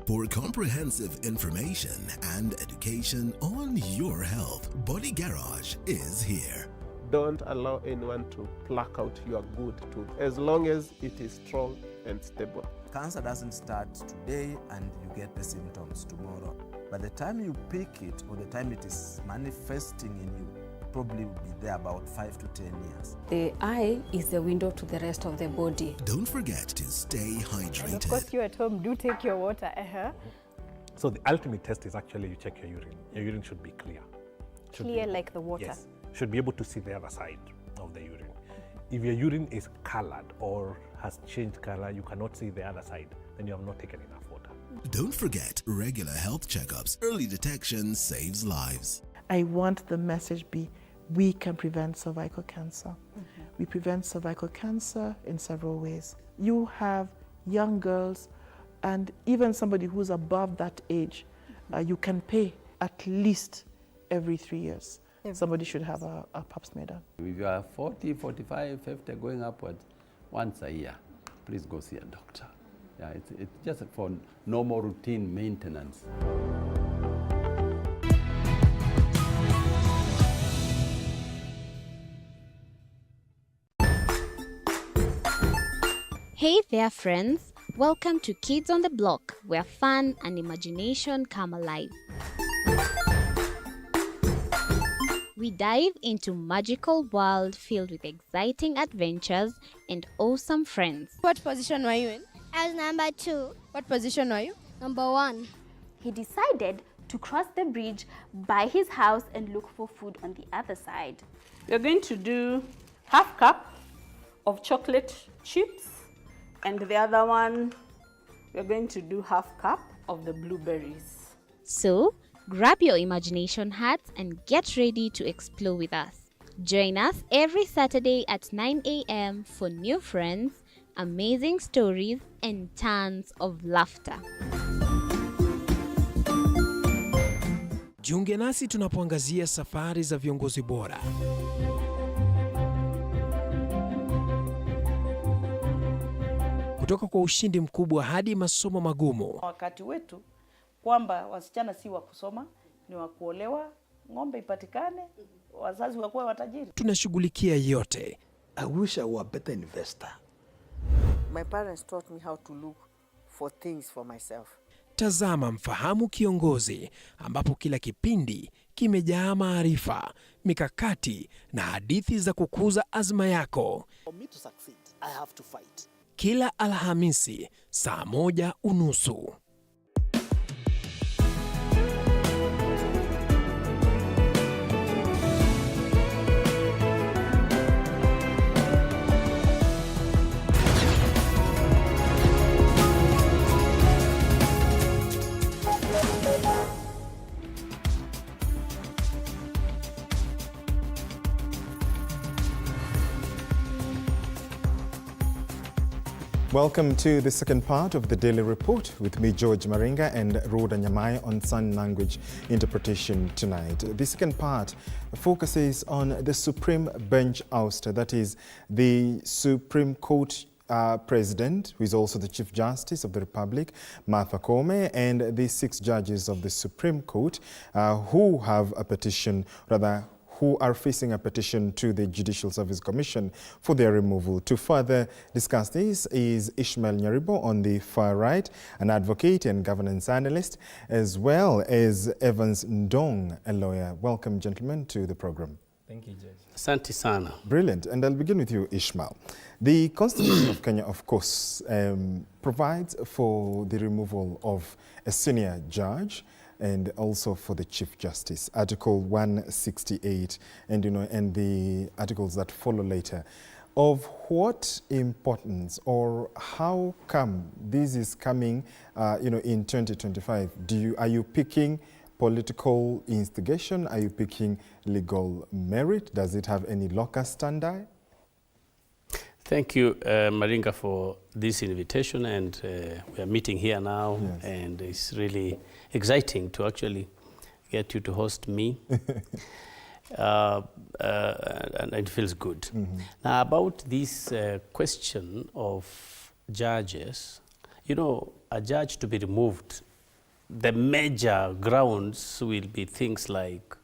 For comprehensive information and education on your health, Body Garage is here. Don't allow anyone to pluck out your good tooth, as long as it is strong and stable. Cancer doesn't start today and you get the symptoms tomorrow. By the time you pick it or the time it is manifesting in you, probably will be there about 5 to 10 years. The eye is the window to the rest of the body. Don't forget to stay hydrated. And of course, you at home do take your water. So the ultimate test is actually you check your urine. Your urine should be clear. Clear like the water? Yes. Should be able to see the other side of the urine. If your urine is colored or has changed color, you cannot see the other side, then you have not taken enough water. Don't forget regular health checkups. Early detection saves lives. I want the message be, we can prevent cervical cancer. We prevent cervical cancer in several ways. You have young girls and even somebody who's above that age, you can pay at least every 3 years. Somebody should have a pap smear done. If you are 40, 45, 50 going upwards, once a year, please go see a doctor. Yeah, it's just for normal routine maintenance. Hey there, friends. Welcome to Kids on the Block, where fun and imagination come alive. We dive into magical world filled with exciting adventures and awesome friends. What position were you in? I was number 2. What position were you? Number 1. He decided to cross the bridge by his house and look for food on the other side. We're going to do half cup of chocolate chips, and the other one, we're going to do half cup of the blueberries. So, grab your imagination hats and get ready to explore with us. Join us every Saturday at 9 a.m. for new friends, amazing stories, and tons of laughter. Jiunge nasi tunapoangazia safari za viongozi bora. Kutoka kwa ushindi mkubwa hadi masomo magumu. Wakati wetu kwamba wasichana si wa kusoma, ni wa kuolewa, ng'ombe ipatikane, wazazi wakuwa watajiri. Tunashughulikia yote. I wish I were a better investor. My parents taught me how to look for things for myself. Tazama Mfahamu Kiongozi, ambapo kila kipindi kimejaa maarifa, mikakati na hadithi za kukuza azma yako. For me to succeed, I have to fight. Kila Alhamisi saa 1:30. Welcome to the second part of the Daily Report with me, George Maringa, and Rhoda Nyamai on Sign Language Interpretation tonight. The second part focuses on the Supreme Bench ouster, that is the Supreme Court President, who is also the Chief Justice of the Republic, Martha Koome, and the 6 judges of the Supreme Court who have a petition, who are facing a petition to the Judicial Service Commission for their removal. To further discuss this is Ishmael Nyaribo on the far right, an advocate and governance analyst, as well as Evans Ndong, a lawyer. Welcome, gentlemen, to the program. Thank you, Judge. Asante sana. Brilliant. And I'll begin with you, Ishmael. The Constitution of Kenya, of course, provides for the removal of a senior judge and also for the Chief Justice, Article 168, and and the articles that follow later. Of what importance, or how come this is coming, in 2025? Are you picking political instigation? Are you picking legal merit? Does it have any locus standi? Thank you, Maringa, for this invitation, and we are meeting here now, yes. And it's really exciting to actually get you to host me. And it feels good. Mm-hmm. Now, about this question of judges, a judge to be removed, the major grounds will be things like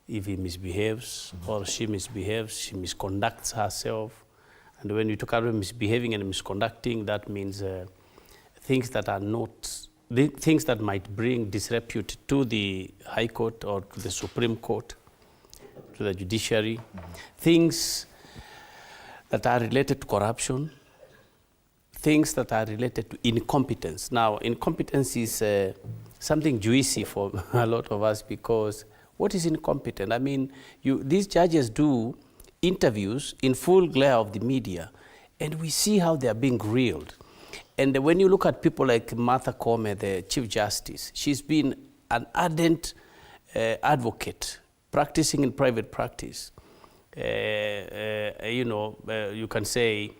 if he misbehaves, mm-hmm. or she misbehaves, she misconducts herself. And when you talk about misbehaving and misconducting, that means things that are not, things that might bring disrepute to the High Court or to the Supreme Court, to the judiciary, mm-hmm. things that are related to corruption, things that are related to incompetence. Now, incompetence is something juicy for a lot of us, because what is incompetent? I mean, these judges do interviews in full glare of the media, and we see how they are being grilled. And when you look at people like Martha Koome, the Chief Justice, she's been an ardent advocate, practicing in private practice. You can say,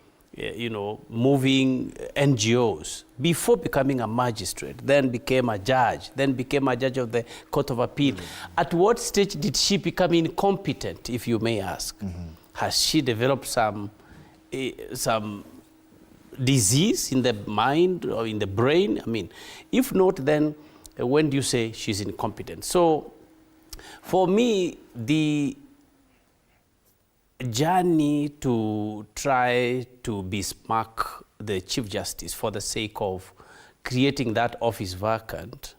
moving NGOs before becoming a magistrate, then became a judge, then became a judge of the Court of Appeal. Mm-hmm. At what stage did she become incompetent, if you may ask? Mm-hmm. Has she developed some disease in the mind or in the brain? I mean, if not, then when do you say she's incompetent? So, for me, the journey to try to besmirk the Chief Justice for the sake of creating that office vacant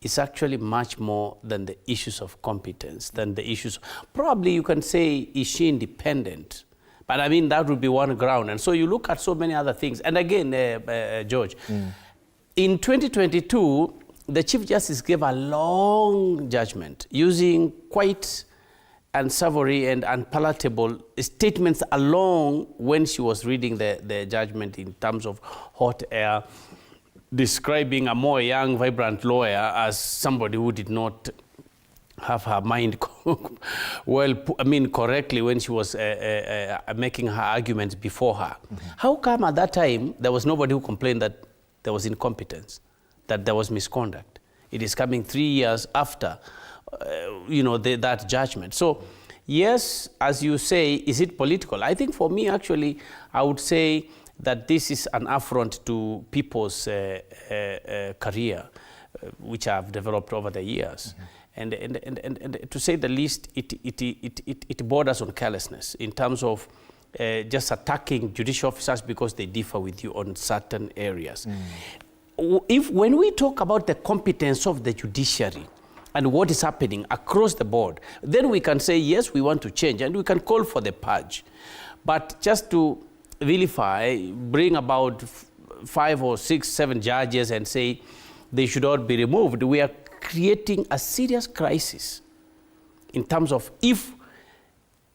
is actually much more than the issues of competence, than the issues. Probably you can say, is she independent? But I mean, that would be one ground. And so you look at so many other things. And again, George, in 2022, the Chief Justice gave a long judgment using quite unsavory and unpalatable statements along when she was reading the judgment in terms of hot air, describing a more young, vibrant lawyer as somebody who did not have her mind correctly when she was making her arguments before her. Mm-hmm. How come at that time there was nobody who complained that there was incompetence, that there was misconduct? It is coming 3 years after that judgment. So, yes, as you say, is it political? I think for me, actually, I would say that this is an affront to people's career, which have developed over the years. Mm-hmm. And to say the least, it borders on carelessness in terms of just attacking judicial officers because they differ with you on certain areas. When we talk about the competence of the judiciary, and what is happening across the board, then we can say, yes, we want to change, and we can call for the purge. But just to vilify, bring about 5 or 6, 7 judges and say they should all be removed, we are creating a serious crisis in terms of if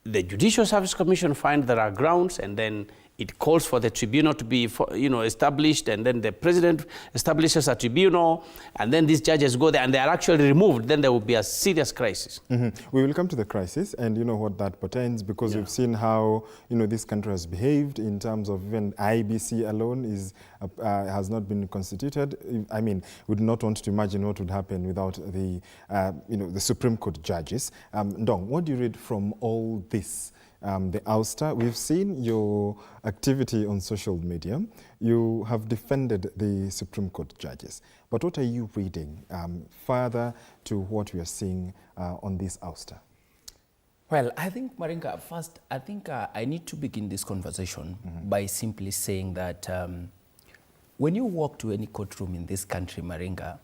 the Judicial Service Commission finds there are grounds, and then it calls for the tribunal to be established, and then the president establishes a tribunal, and then these judges go there and they are actually removed, then there will be a serious crisis. Mm-hmm. We will come to the crisis and you know what that pertains, because we've seen how this country has behaved in terms of even IBC alone has not been constituted. I mean, we do not want to imagine what would happen without the the Supreme Court judges. Ndong, what do you read from all this? The ouster, we've seen your activity on social media. You have defended the Supreme Court judges. But what are you reading further to what we are seeing on this ouster? Well, I think, Maringa, first, I think I need to begin this conversation by simply saying that when you walk to any courtroom in this country, Maringa,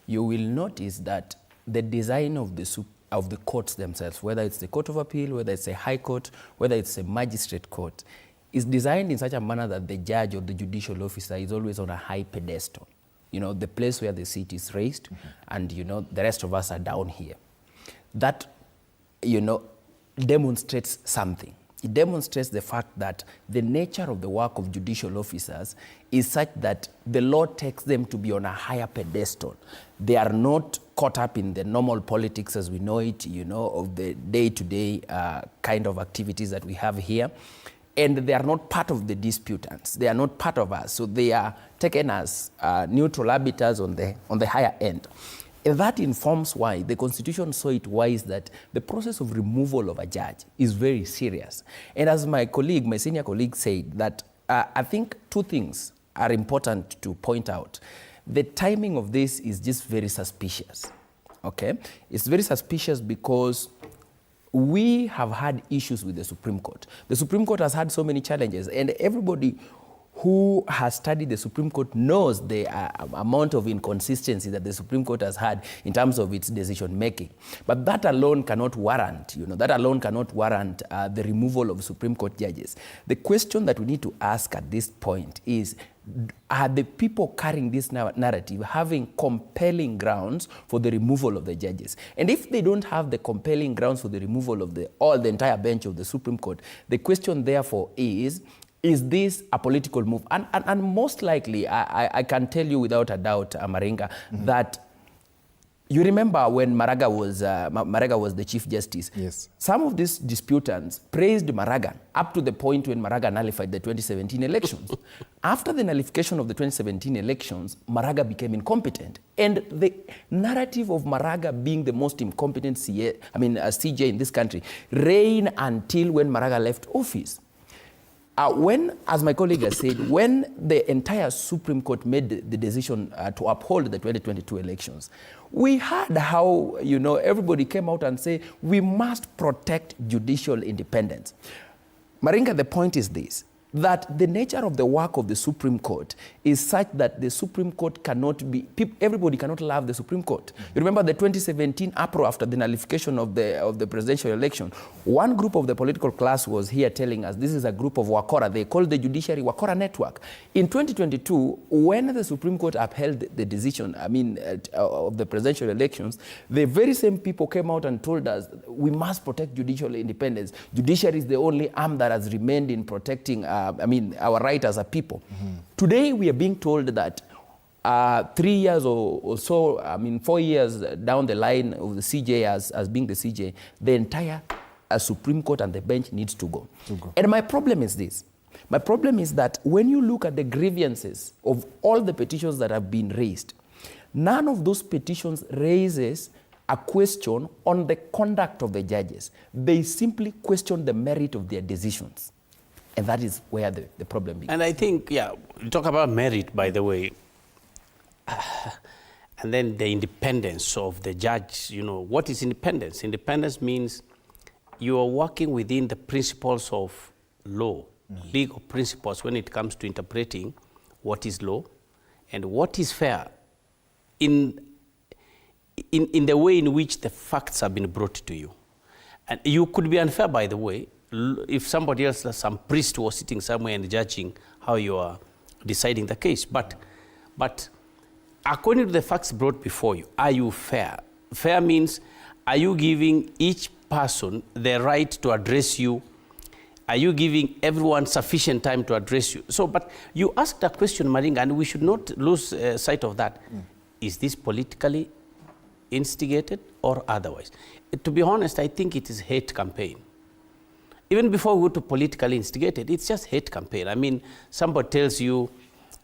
you will notice that the design of the of the courts themselves, whether it's the Court of Appeal, whether it's a High Court, whether it's a magistrate court, is designed in such a manner that the judge or the judicial officer is always on a high pedestal. You know, the place where the seat is raised, and, you know, the rest of us are down here. That, you know, demonstrates something. It demonstrates the fact that the nature of the work of judicial officers is such that the law takes them to be on a higher pedestal. They are not caught up in the normal politics as we know it, you know, of the day-to-day kind of activities that we have here. And they are not part of the disputants. They are not part of us. So they are taken as neutral arbiters on the higher end. And that informs why the Constitution saw it wise that the process of removal of a judge is very serious. And as my colleague, my senior colleague said, that I think two things are important to point out. The timing of this is just very suspicious, okay? It's very suspicious because we have had issues with the Supreme Court. The Supreme Court has had so many challenges, and everybody who has studied the Supreme Court knows the amount of inconsistency that the Supreme Court has had in terms of its decision making. But that alone cannot warrant, you know, that alone cannot warrant the removal of Supreme Court judges. The question that we need to ask at this point is, are the people carrying this narrative having compelling grounds for the removal of the judges? And if they don't have the compelling grounds for the removal of the entire bench of the Supreme Court, the question therefore is this a political move? And most likely, I can tell you without a doubt, Maringa, that you remember when Maraga was the Chief Justice. Yes. Some of these disputants praised Maraga up to the point when Maraga nullified the 2017 elections. After the nullification of the 2017 elections, Maraga became incompetent. And the narrative of Maraga being the most incompetent CJ in this country reigned until when Maraga left office. When, as my colleague has said, when the entire Supreme Court made the decision to uphold the 2022 elections, we heard how, you know, everybody came out and said, we must protect judicial independence. Maringa, the point is this, that the nature of the work of the Supreme Court is such that the Supreme Court cannot be, everybody cannot love the Supreme Court. You remember the 2017 uproar after the nullification of the presidential election. One group of the political class was here telling us this is a group of Wakora. They called the judiciary Wakora Network. In 2022, when the Supreme Court upheld the decision, of the presidential elections, the very same people came out and told us we must protect judicial independence. Judiciary is the only arm that has remained in protecting our right as a people. Today, we are being told that 3 years or so, 4 years down the line of the CJ as being the CJ, the entire Supreme Court and the bench needs to go. And my problem is this. My problem is that when you look at the grievances of all the petitions that have been raised, none of those petitions raises a question on the conduct of the judges. They simply question the merit of their decisions. And that is where the problem begins. And I think, you talk about merit, by the way, and then the independence of the judge. You know, what is independence? Independence means you are working within the principles of law, legal principles when it comes to interpreting what is law and what is fair in the way in which the facts have been brought to you. And you could be unfair, by the way, if somebody else, some priest was sitting somewhere and judging how you are deciding the case. But according to the facts brought before you, are you fair? Fair means, are you giving each person the right to address you? Are you giving everyone sufficient time to address you? So, but you asked a question, Maringa, and we should not lose sight of that. Is this politically instigated or otherwise? To be honest, I think it is hate campaign. Even before we go to politically instigated, it's just hate campaign. Somebody tells you,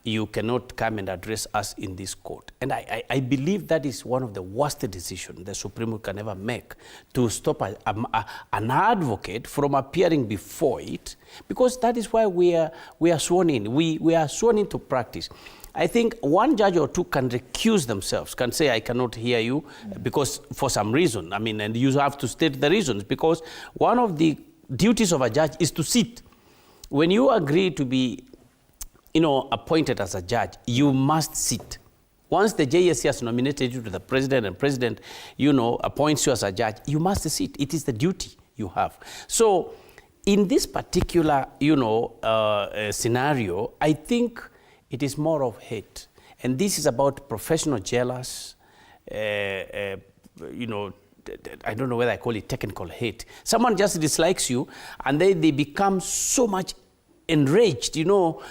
you cannot come and address us in this court. And I believe that is one of the worst decisions the Supreme Court can ever make, to stop an advocate from appearing before it, because that is why we are sworn in. We are sworn into practice. I think one judge or two can recuse themselves, can say, I cannot hear you, because for some reason, and you have to state the reasons, because one of the duties of a judge is to sit. When you agree to be appointed as a judge, you must sit. Once the JSC has nominated you to the president and president, you know, appoints you as a judge, you must sit. It is the duty you have. So in this particular, you know, scenario, I think it is more of hate. And this is about professional jealous, you know, I don't know whether I call it technical hate. Someone just dislikes you and they become so much enraged, you know.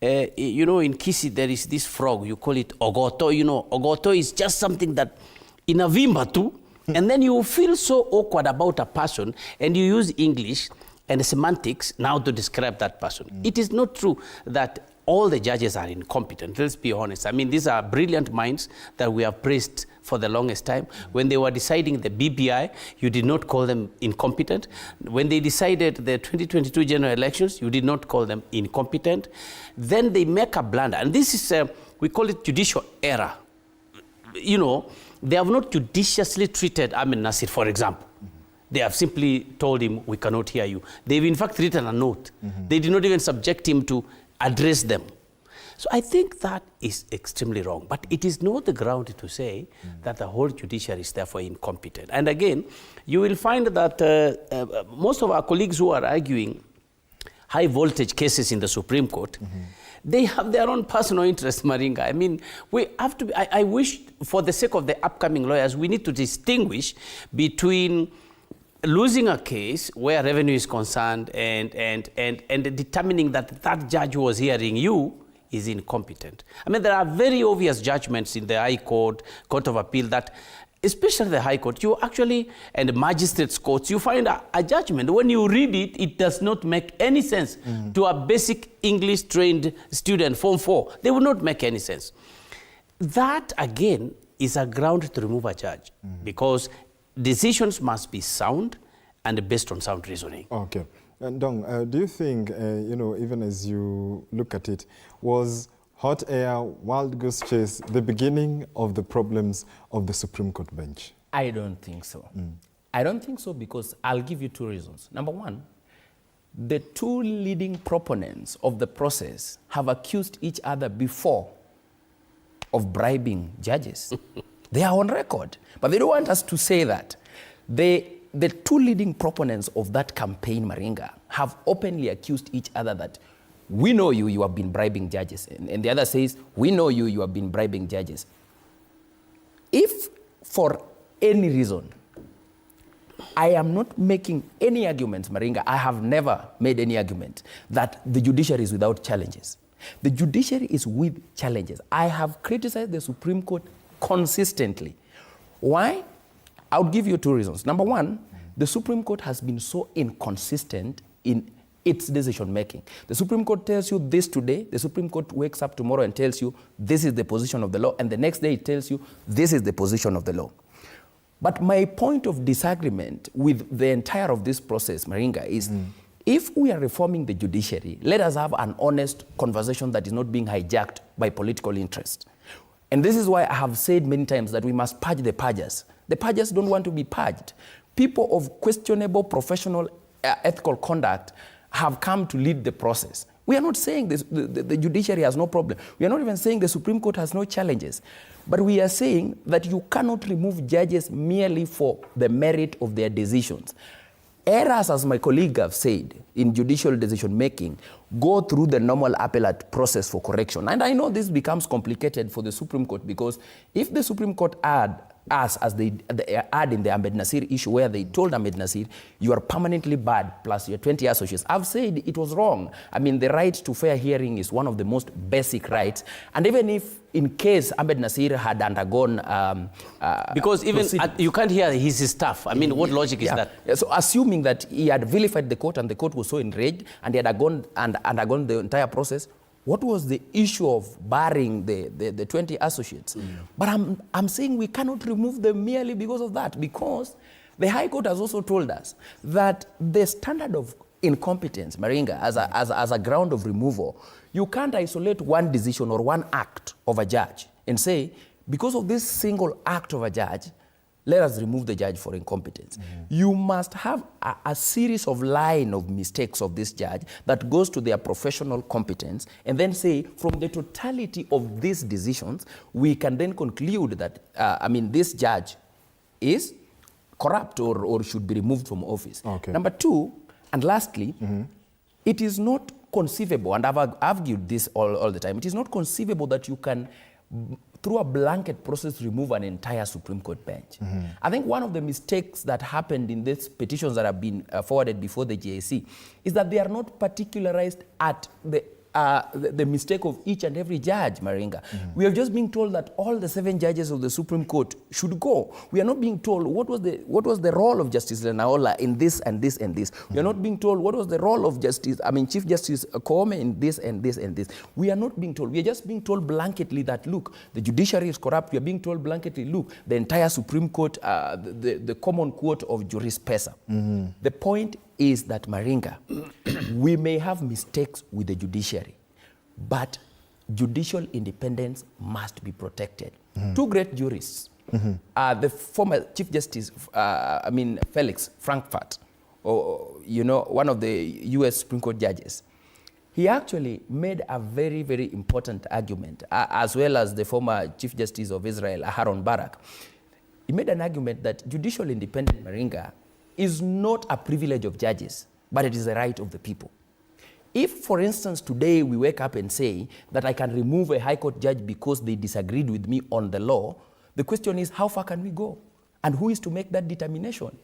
In Kisi there is this frog, you call it ogoto, you know. Ogoto is just something that in a vimba too, and then you feel so awkward about a person and you use English and semantics now to describe that person. It is not true that all the judges are incompetent, let's be honest. I mean, these are brilliant minds that we have praised for the longest time. When they were deciding the BBI, you did not call them incompetent. When they decided the 2022 general elections, you did not call them incompetent. Then they make a blunder, and this is, we call it judicial error. You know, they have not judiciously treated Ahmed Nasir, for example. They have simply told him, we cannot hear you. They've in fact written a note. They did not even subject him to address them. So I think that is extremely wrong. But it is not the ground to say that the whole judiciary is therefore incompetent. And again, you will find that most of our colleagues who are arguing high voltage cases in the Supreme Court, they have their own personal interests, Maringa. I mean, we have to, I wish for the sake of the upcoming lawyers, we need to distinguish between losing a case where revenue is concerned and determining that that judge who was hearing you is incompetent. I mean, there are very obvious judgments in the High Court, Court of Appeal that, especially the High Court, you actually, and magistrates courts, you find a judgment. When you read it, it does not make any sense to a basic English trained student, Form 4. They would not make any sense. That, again, is a ground to remove a judge because decisions must be sound and based on sound reasoning. Okay. And Dong, do you think, you know, even as you look at it, was hot air, wild goose chase the beginning of the problems of the Supreme Court bench? I don't think so. I don't think so because I'll give you two reasons. Number one, the two leading proponents of the process have accused each other before of bribing judges. They are on record, but they don't want us to say that. The two leading proponents of that campaign, Maringa, have openly accused each other that we know you have been bribing judges. And the other says, we know you have been bribing judges. If for any reason, I am not making any arguments, Maringa, I have never made any argument that the judiciary is without challenges. The judiciary is with challenges. I have criticized the Supreme Court consistently. Why? I'll give you two reasons. Number one, the Supreme Court has been so inconsistent in its decision making. The Supreme Court tells you this today, the Supreme Court wakes up tomorrow and tells you this is the position of the law, and the next day it tells you this is the position of the law. But my point of disagreement with the entire of this process, Maringa, is if we are reforming the judiciary, let us have an honest conversation that is not being hijacked by political interest. And this is why I have said many times that we must purge the purgers. The purgers don't want to be purged. People of questionable professional ethical conduct have come to lead the process. We are not saying this, the judiciary has no problem. We are not even saying the Supreme Court has no challenges. But we are saying that you cannot remove judges merely for the merit of their decisions. Errors, as my colleague have said, in judicial decision making, go through the normal appellate process for correction. And I know this becomes complicated for the Supreme Court because if the Supreme Court as they add in the Ahmed Nasir issue where they told Ahmed Nasir, you are permanently barred plus your 20 associates. I've said it was wrong. I mean, the right to fair hearing is one of the most basic rights. And even if in case Ahmed Nasir had undergone because even you can't hear his stuff. I mean, what logic is that? Yeah, so assuming that he had vilified the court and the court was so enraged and he had undergone the entire process, what was the issue of barring the 20 associates? But I'm saying we cannot remove them merely because of that, because the High Court has also told us that the standard of incompetence, Maringa, as a ground of removal, you can't isolate one decision or one act of a judge and say, because of this single act of a judge, let us remove the judge for incompetence. You must have a series of line of mistakes of this judge that goes to their professional competence, and then say, from the totality of these decisions, we can then conclude that, this judge is corrupt or should be removed from office. Okay. Number two, and lastly, it is not conceivable, and I've argued this all the time, it is not conceivable that you can, through a blanket process, remove an entire Supreme Court bench. I think one of the mistakes that happened in these petitions that have been forwarded before the GAC is that they are not particularized at the mistake of each and every judge, Maringa. We are just being told that all the 7 judges of the Supreme Court should go. We are not being told what was the role of Justice Lenaola in this and this and this. We are not being told what was the role of Chief Justice Koome in this and this and this. We are not being told. We are just being told blanketly that, look, the judiciary is corrupt. We are being told blanketly, look, the entire Supreme Court, the common quote of juris pesa. The point is that, Maringa, we may have mistakes with the judiciary, but judicial independence must be protected. 2 great jurists, the former Chief Justice, Felix Frankfurt, one of the US Supreme Court judges, he actually made a very, very important argument, as well as the former Chief Justice of Israel, Aharon Barak. He made an argument that judicial independence, Maringa, is not a privilege of judges, but it is a right of the people. If, for instance, today we wake up and say that I can remove a High Court judge because they disagreed with me on the law, the question is, how far can we go? And who is to make that determination?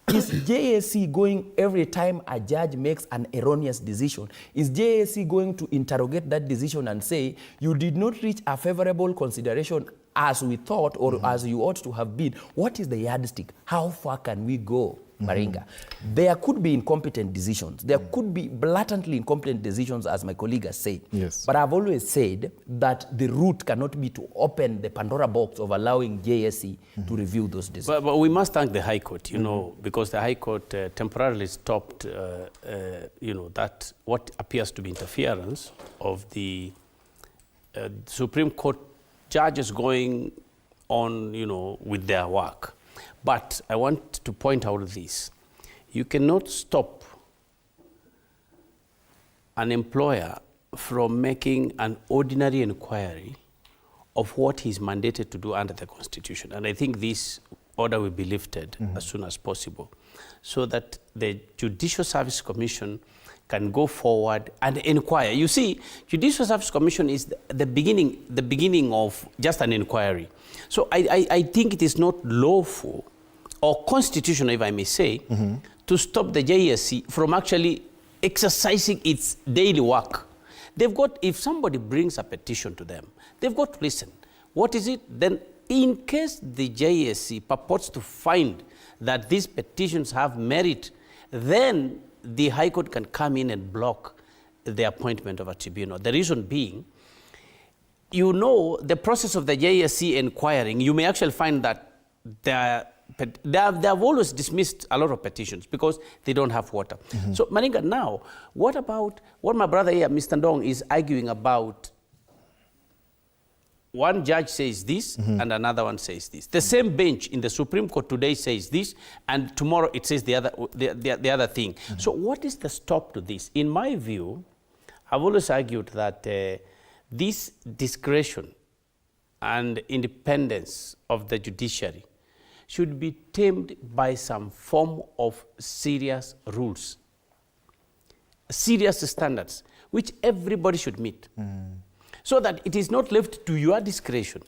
Is JSC going every time a judge makes an erroneous decision? Is JSC going to interrogate that decision and say, you did not reach a favorable consideration as we thought or as you ought to have been? What is the yardstick? How far can we go, Maringa? There could be incompetent decisions. There could be blatantly incompetent decisions, as my colleague has said. Yes. But I've always said that the route cannot be to open the Pandora box of allowing JSC to review those decisions. But we must thank the High Court, because the High Court temporarily stopped, that what appears to be interference of the Supreme Court judges going on, with their work. But I want to point out this. You cannot stop an employer from making an ordinary inquiry of what he's mandated to do under the Constitution. And I think this order will be lifted as soon as possible, so that the Judicial Service Commission can go forward and inquire. You see, Judicial Service Commission is the beginning of just an inquiry. So I think it is not lawful or constitutional, if I may say, to stop the JSC from actually exercising its daily work. They've got, if somebody brings a petition to them, they've got to listen. What is it? Then in case the JSC purports to find that these petitions have merit, then the High Court can come in and block the appointment of a tribunal. The reason being, the process of the JSC inquiring, you may actually find that they have always dismissed a lot of petitions because they don't have water. So, Maringa, now, what about what my brother here, Mr. Ndong, is arguing about? One judge says this and another one says this. The same bench in the Supreme Court today says this, and tomorrow it says the other thing. So what is the stop to this? In my view, I've always argued that this discretion and independence of the judiciary should be tamed by some form of serious rules, serious standards, which everybody should meet. So that it is not left to your discretion.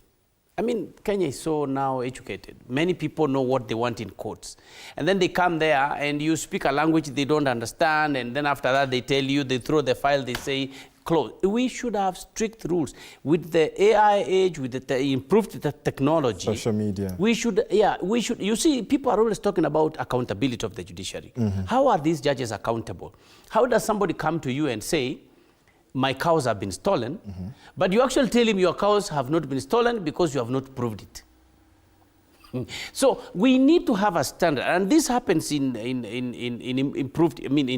I mean, Kenya is so now educated. Many people know what they want in courts. And then they come there and you speak a language they don't understand, and then after that they tell you, they throw the file, they say, close. We should have strict rules. With the AI age, with the improved technology. Social media. We should. You see, people are always talking about accountability of the judiciary. How are these judges accountable? How does somebody come to you and say, my cows have been stolen, but you actually tell him your cows have not been stolen because you have not proved it. So we need to have a standard, and this happens in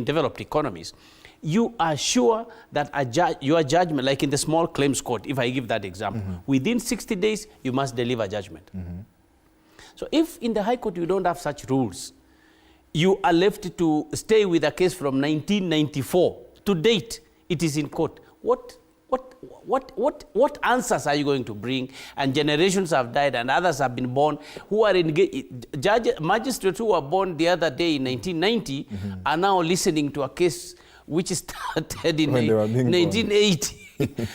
developed economies. You are sure that your judgment, like in the small claims court, if I give that example, within 60 days you must deliver judgment. So if in the High Court you don't have such rules, you are left to stay with a case from 1994. To date, it is in court. What answers are you going to bring? And generations have died and others have been born who are magistrates who were born the other day in 1990 are now listening to a case which started in 1980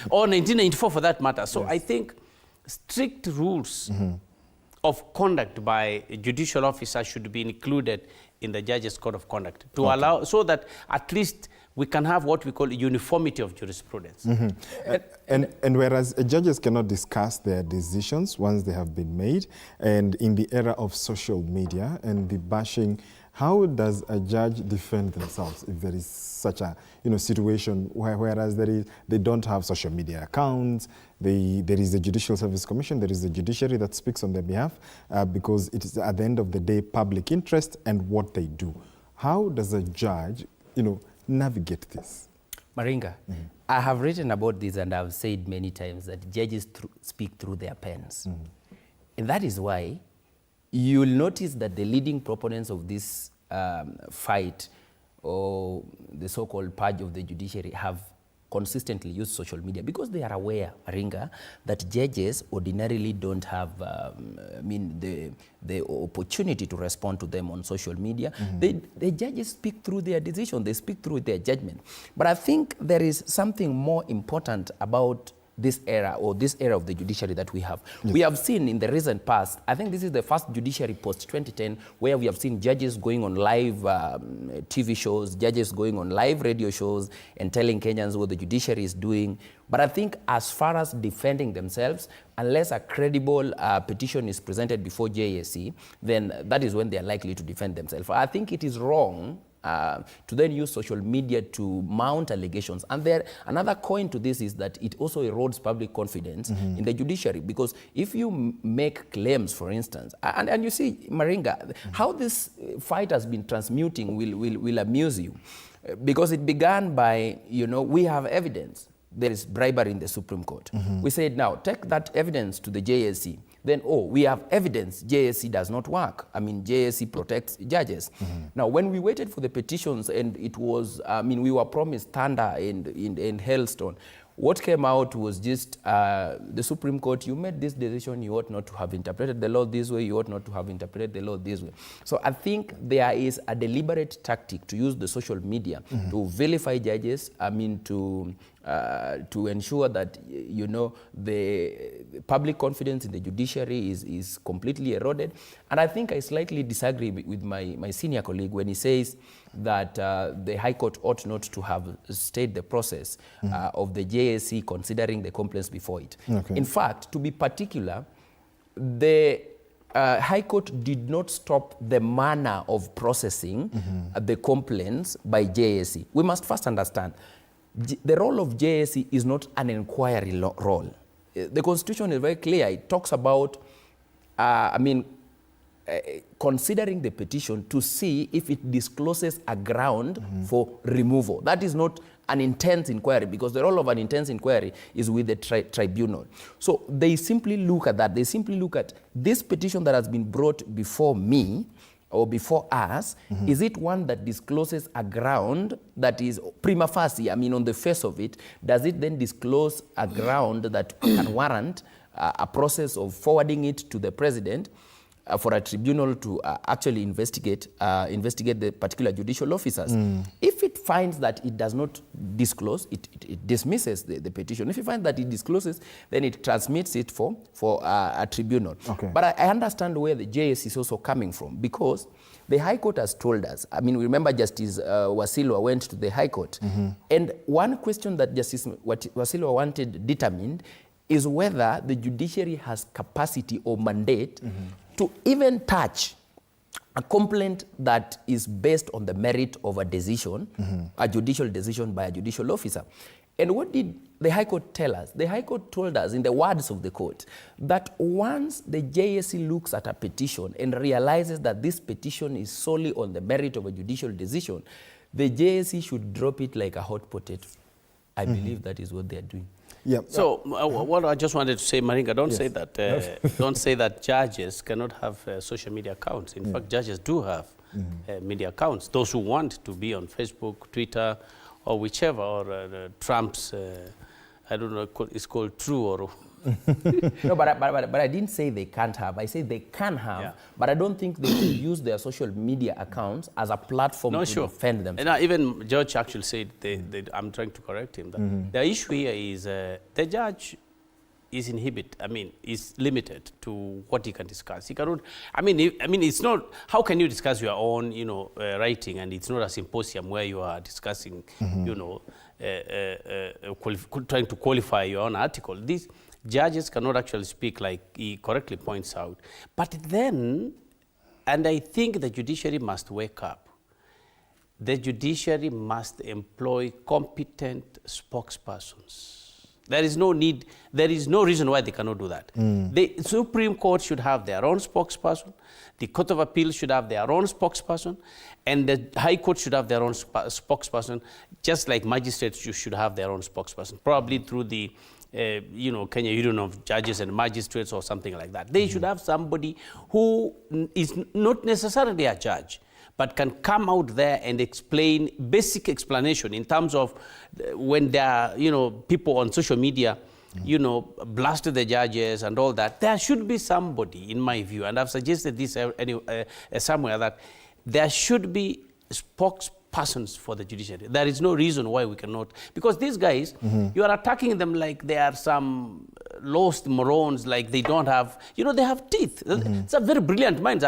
or 1994 for that matter. So I think strict rules of conduct by judicial officers should be included in the judge's code of conduct to allow, so that at least we can have what we call uniformity of jurisprudence. And whereas judges cannot discuss their decisions once they have been made, and in the era of social media and the bashing, how does a judge defend themselves if there is such a situation whereas they don't have social media accounts, there is the Judicial Service Commission, there is the judiciary that speaks on their behalf because it is at the end of the day public interest and what they do. How does a judge navigate this? Maringa, I have written about this and I've said many times that judges speak through their pens. And that is why you'll notice that the leading proponents of this fight, or the so-called purge of the judiciary, have consistently used social media because they are aware, Maringa, that judges ordinarily don't have the opportunity to respond to them on social media. The judges speak through their decision, they speak through their judgment. But I think there is something more important about this era, or this era of the judiciary that we have. We have seen in the recent past, I think this is the first judiciary post-2010 where we have seen judges going on live TV shows, judges going on live radio shows and telling Kenyans what the judiciary is doing. But I think as far as defending themselves, unless a credible petition is presented before JSC, then that is when they are likely to defend themselves. I think it is wrong to then use social media to mount allegations. And another coin to this is that it also erodes public confidence in the judiciary, because if you make claims, for instance, and you see, Maringa, how this fight has been transmuting will amuse you, because it began by, we have evidence. There is bribery in the Supreme Court. We said, now, take that evidence to the JSC. Then, we have evidence JSC does not work. I mean, JSC protects judges. Now, when we waited for the petitions, and it was, we were promised thunder and hailstone, what came out was just the Supreme Court, you made this decision, you ought not to have interpreted the law this way, you ought not to have interpreted the law this way. So I think there is a deliberate tactic to use the social media to vilify judges, to ensure that, the public confidence in the judiciary is completely eroded. And I think I slightly disagree with my senior colleague when he says that the High Court ought not to have stayed the process of the JSC considering the complaints before it. In fact, to be particular, the High Court did not stop the manner of processing the complaints by JSC. We must first understand, the role of JSC is not an inquiry role. The Constitution is very clear. It talks about, considering the petition to see if it discloses a ground for removal. That is not an intense inquiry, because the role of an intense inquiry is with the tribunal. So they simply look at that. They simply look at this petition that has been brought before me or before us. Is it one that discloses a ground that is prima facie, on the face of it? Does it then disclose a ground that can warrant a process of forwarding it to the president for a tribunal to actually investigate the particular judicial officers? If it finds that it does not disclose, it dismisses the petition. If it finds that it discloses, then it transmits it for a tribunal. But I understand where the JS is also coming from, because the High Court has told us, we remember Justice Wasilwa went to the High Court, and one question that Justice Wasilwa wanted determined is whether the judiciary has capacity or mandate to even touch a complaint that is based on the merit of a decision, a judicial decision by a judicial officer. And what did the High Court tell us? The High Court told us, in the words of the court, that once the JSC looks at a petition and realizes that this petition is solely on the merit of a judicial decision, the JSC should drop it like a hot potato. I believe that is what they are doing. Yeah. So what I just wanted to say, Maringa, don't say that. Don't say that judges cannot have social media accounts. In fact, judges do have media accounts. Those who want to be on Facebook, Twitter, or whichever, or Trump's, I don't know, it's called True or. No, but I didn't say they can't have. I said they can have, but I don't think they should use their social media accounts as a platform to defend themselves. And even George actually said, I'm trying to correct him, that the issue here is the judge is is limited to what he can discuss. He cannot, it's not, how can you discuss your own, writing, and it's not a symposium where you are discussing, trying to qualify your own article. These judges cannot actually speak, like he correctly points out. But then, and I think the judiciary must wake up. The judiciary must employ competent spokespersons. There is no need, there is no reason why they cannot do that. The Supreme Court should have their own spokesperson, the Court of Appeal should have their own spokesperson, and the High Court should have their own spokesperson, just like magistrates should have their own spokesperson, probably through the Kenya Union of Judges and Magistrates or something like that. They should have somebody who is not necessarily a judge, but can come out there and explain basic explanation in terms of when there are, people on social media, blasted the judges and all that. There should be somebody, in my view, and I've suggested this somewhere, that there should be spokespersons for the judiciary. There is no reason why we cannot, because these guys, you are attacking them like they are some lost morons, like they don't have, they have teeth. It's a very brilliant minds.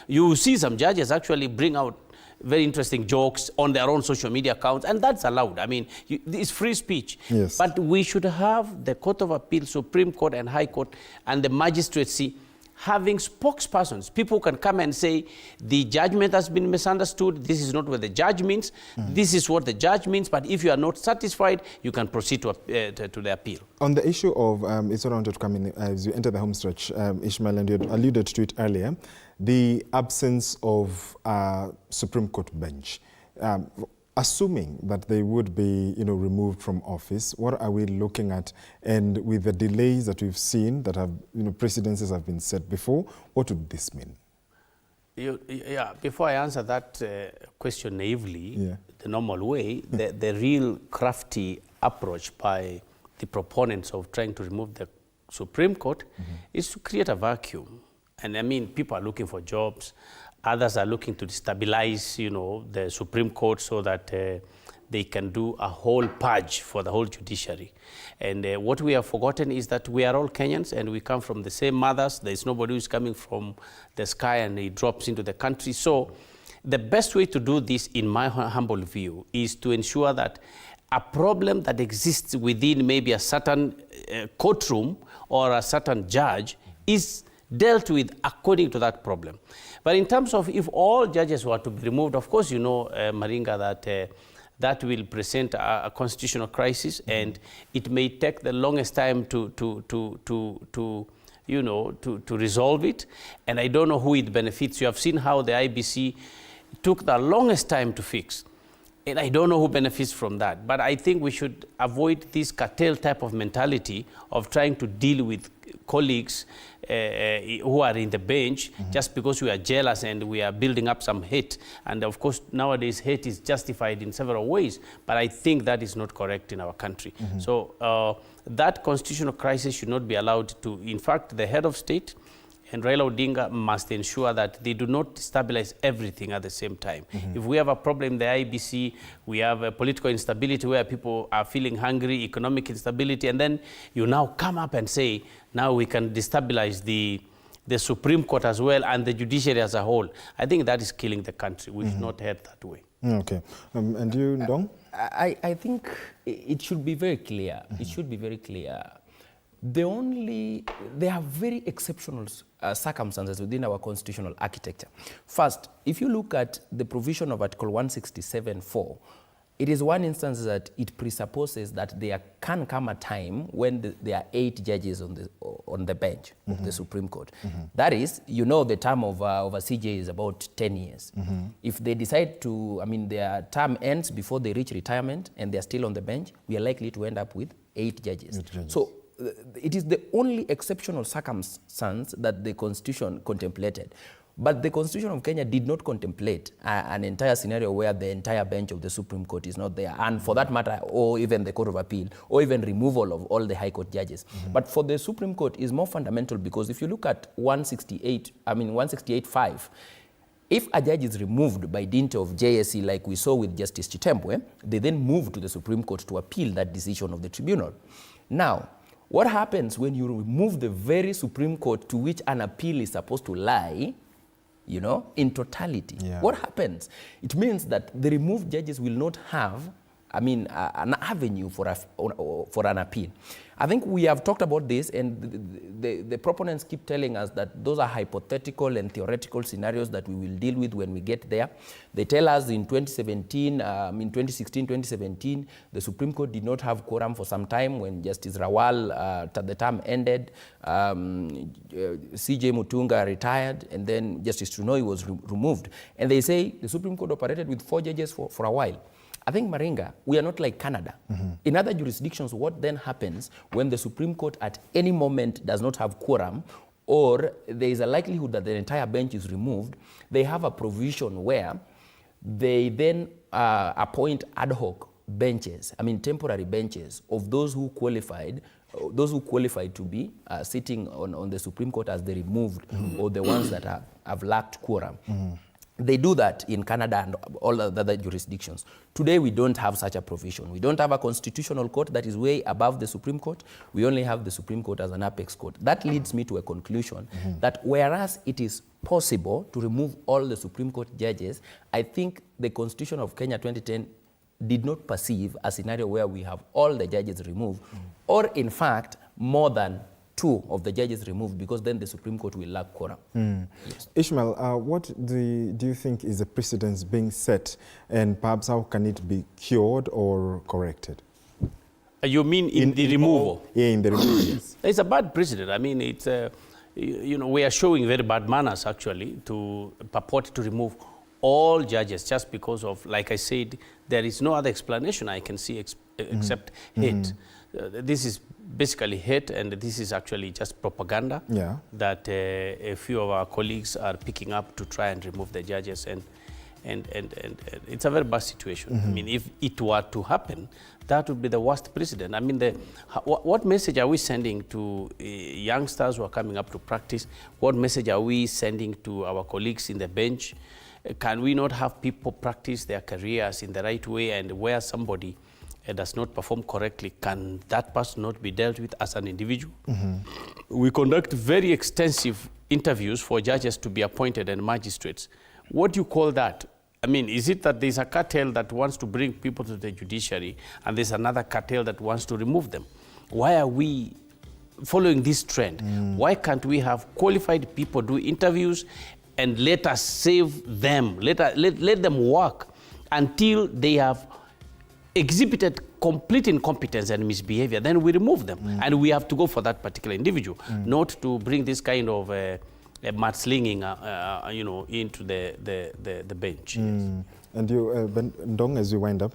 You see some judges actually bring out very interesting jokes on their own social media accounts, and that's allowed. It's free speech. Yes. But we should have the Court of Appeal, Supreme Court and High Court, and the magistracy having spokespersons, people who can come and say, the judgment has been misunderstood, this is not what the judge means, this is what the judge means, but if you are not satisfied, you can proceed to the appeal. On the issue of, it's what I wanted to come in as you enter the home stretch, Ishmael, and you had alluded to it earlier, the absence of a Supreme Court bench. Assuming that they would be, removed from office, what are we looking at? And with the delays that we've seen, that have, precedences have been set before, what would this mean? Before I answer that question naively, the normal way, the real crafty approach by the proponents of trying to remove the Supreme Court is to create a vacuum. And people are looking for jobs. Others are looking to destabilize, the Supreme Court so that they can do a whole purge for the whole judiciary. And what we have forgotten is that we are all Kenyans and we come from the same mothers. There is nobody who is coming from the sky and he drops into the country. So the best way to do this, in my humble view, is to ensure that a problem that exists within maybe a certain courtroom or a certain judge is dealt with according to that problem. But in terms of if all judges were to be removed, of course, Maringa, that that will present a constitutional crisis, and it may take the longest time to resolve it. And I don't know who it benefits. You have seen how the IBC took the longest time to fix. And I don't know who benefits from that. But I think we should avoid this cartel type of mentality of trying to deal with colleagues who are in the bench just because we are jealous and we are building up some hate. And of course, nowadays, hate is justified in several ways. But I think that is not correct in our country. So that constitutional crisis should not be allowed to. In fact, the head of state and Raila Odinga must ensure that they do not destabilize everything at the same time. If we have a problem in the IBC, we have a political instability where people are feeling hungry, economic instability, and then you now come up and say, now we can destabilize the Supreme Court as well and the judiciary as a whole. I think that is killing the country. We should not head that way. Okay. And you, Ndong? I think it should be very clear. It should be very clear. There are very exceptional circumstances within our constitutional architecture. First, if you look at the provision of Article 167(4), It is one instance that it presupposes that there can come a time when there are 8 judges on the bench of the Supreme Court. That is, you know, the term of a CJ is about 10 years. If they decide to, I mean, their term ends before they reach retirement and they're still on the bench, we are likely to end up with 8 judges. So it is the only exceptional circumstance that the Constitution contemplated. But the Constitution of Kenya did not contemplate an entire scenario where the entire bench of the Supreme Court is not there, and for that matter, or even the Court of Appeal, or even removal of all the High Court judges. But for the Supreme Court is more fundamental, because if you look at 168.5, if a judge is removed by dint of JSC, like we saw with Justice Chitembwe, they then move to the Supreme Court to appeal that decision of the tribunal. Now, what happens when you remove the very Supreme Court to which an appeal is supposed to lie, you know, in totality? What happens? It means that the removed judges will not have, I mean, an avenue for an appeal. I think we have talked about this, and the proponents keep telling us that those are hypothetical and theoretical scenarios that we will deal with when we get there. They tell us in 2017, in 2016, 2017, the Supreme Court did not have quorum for some time when Justice Rawal, the term ended, CJ Mutunga retired, and then Justice Tunoi was removed. And they say the Supreme Court operated with 4 judges for a while. I think, Maringa, we are not like Canada. In other jurisdictions, what then happens when the Supreme Court at any moment does not have quorum, or there is a likelihood that the entire bench is removed, they have a provision where they then appoint ad hoc benches, I mean temporary benches, of those who qualified to be sitting on the Supreme Court as the removed, or the ones that have lacked quorum. They do that in Canada and all the other jurisdictions. Today, we don't have such a provision. We don't have a constitutional court that is way above the Supreme Court. We only have the Supreme Court as an apex court. That leads me to a conclusion that whereas it is possible to remove all the Supreme Court judges, I think the Constitution of Kenya 2010 did not perceive a scenario where we have all the judges removed, or in fact, more than 2 of the judges removed, because then the Supreme Court will lack quorum. Yes. Ishmael, what do you think is the precedence being set, and perhaps how can it be cured or corrected? You mean in the removal? Yeah, in the removal, yes. It's a bad precedent. I mean, it's, you know, we are showing very bad manners, actually, to purport to remove all judges just because of, like I said, there is no other explanation I can see except hate. This is basically hate, and this is actually just propaganda that a few of our colleagues are picking up to try and remove the judges, and it's a very bad situation. I mean, if it were to happen, that would be the worst precedent. I mean, what message are we sending to youngsters who are coming up to practice? What message are we sending to our colleagues in the bench? Can we not have people practice their careers in the right way, and where somebody does not perform correctly, can that person not be dealt with as an individual? We conduct very extensive interviews for judges to be appointed and magistrates. What do you call that? I mean, is it that there's a cartel that wants to bring people to the judiciary, and there's another cartel that wants to remove them? Why are we following this trend? Why can't we have qualified people do interviews and let us save them, let them work until they have exhibited complete incompetence and misbehavior? Then we remove them, and we have to go for that particular individual, not to bring this kind of mudslinging, you know, into the bench. And you, Ndong, as you wind up?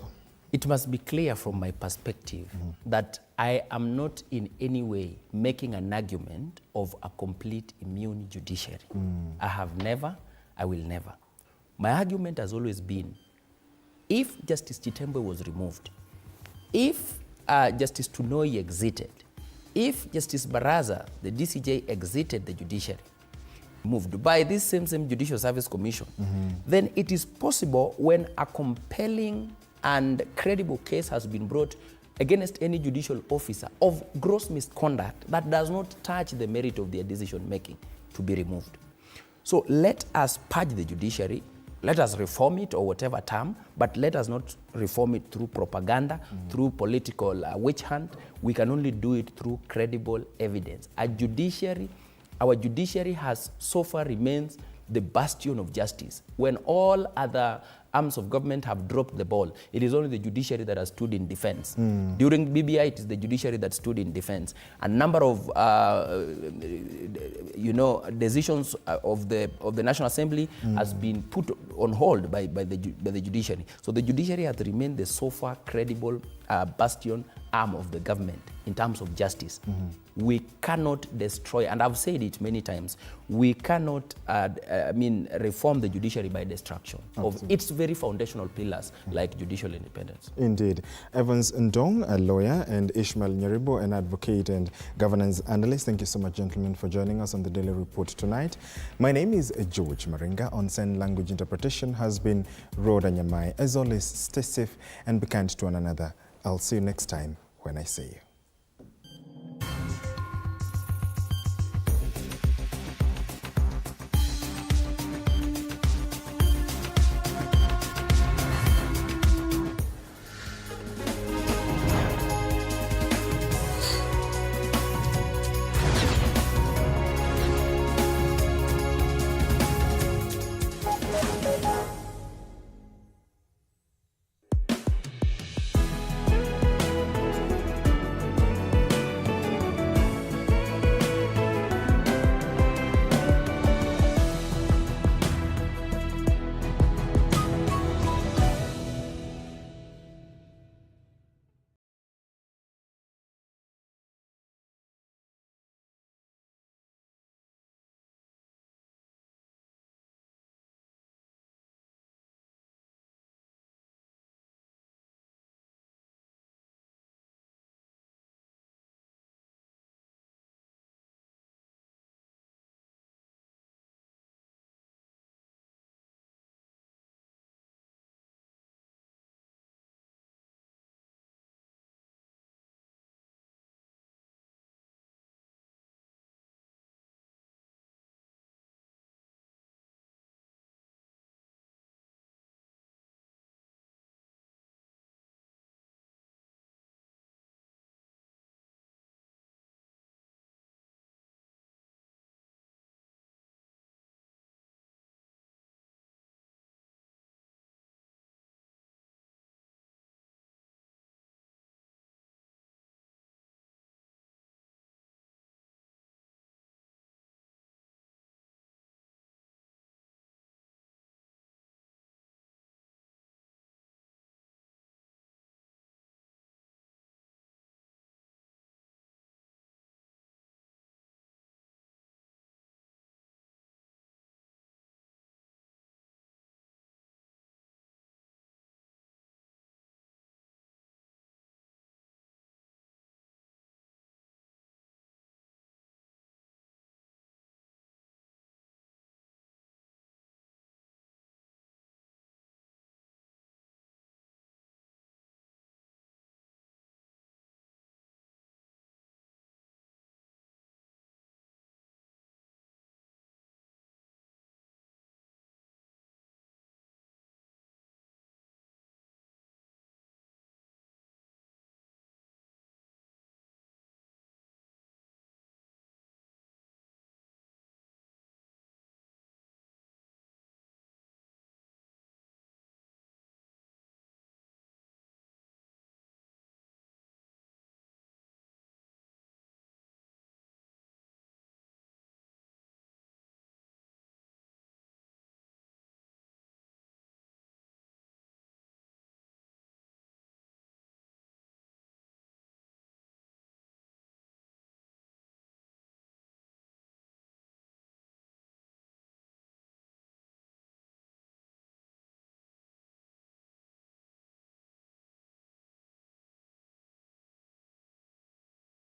It must be clear from my perspective that I am not in any way making an argument of a complete immune judiciary. I have never, I will never. My argument has always been, if Justice Chitembwe was removed, if Justice Tunoi exited, if Justice Baraza, the DCJ, exited the judiciary, moved by this same Judicial Service Commission, then it is possible, when a compelling and credible case has been brought against any judicial officer of gross misconduct that does not touch the merit of their decision making, to be removed. So let us purge the judiciary, let us reform it, or whatever term, but let us not reform it through propaganda, through political witch hunt. We can only do it through credible evidence. Our judiciary has so far remains the bastion of justice, when all other arms of government have dropped the ball. It is only the judiciary that has stood in defense. During BBI, it is the judiciary that stood in defense. A number of, decisions of the National Assembly has been put on hold by the judiciary. So the judiciary has remained the so far credible bastion arm of the government in terms of justice. We cannot destroy, and I've said it many times, we cannot reform the judiciary by destruction of its very foundational pillars like judicial independence. Indeed. Evans Ndong, a lawyer, and Ishmael Nyeribo, an advocate and governance analyst. Thank you so much, gentlemen, for joining us on the Daily Report tonight. My name is George Maringa. On sign language interpretation has been Rhoda Nyamai. As always, stay safe and be kind to one another. I'll see you next time when I see you.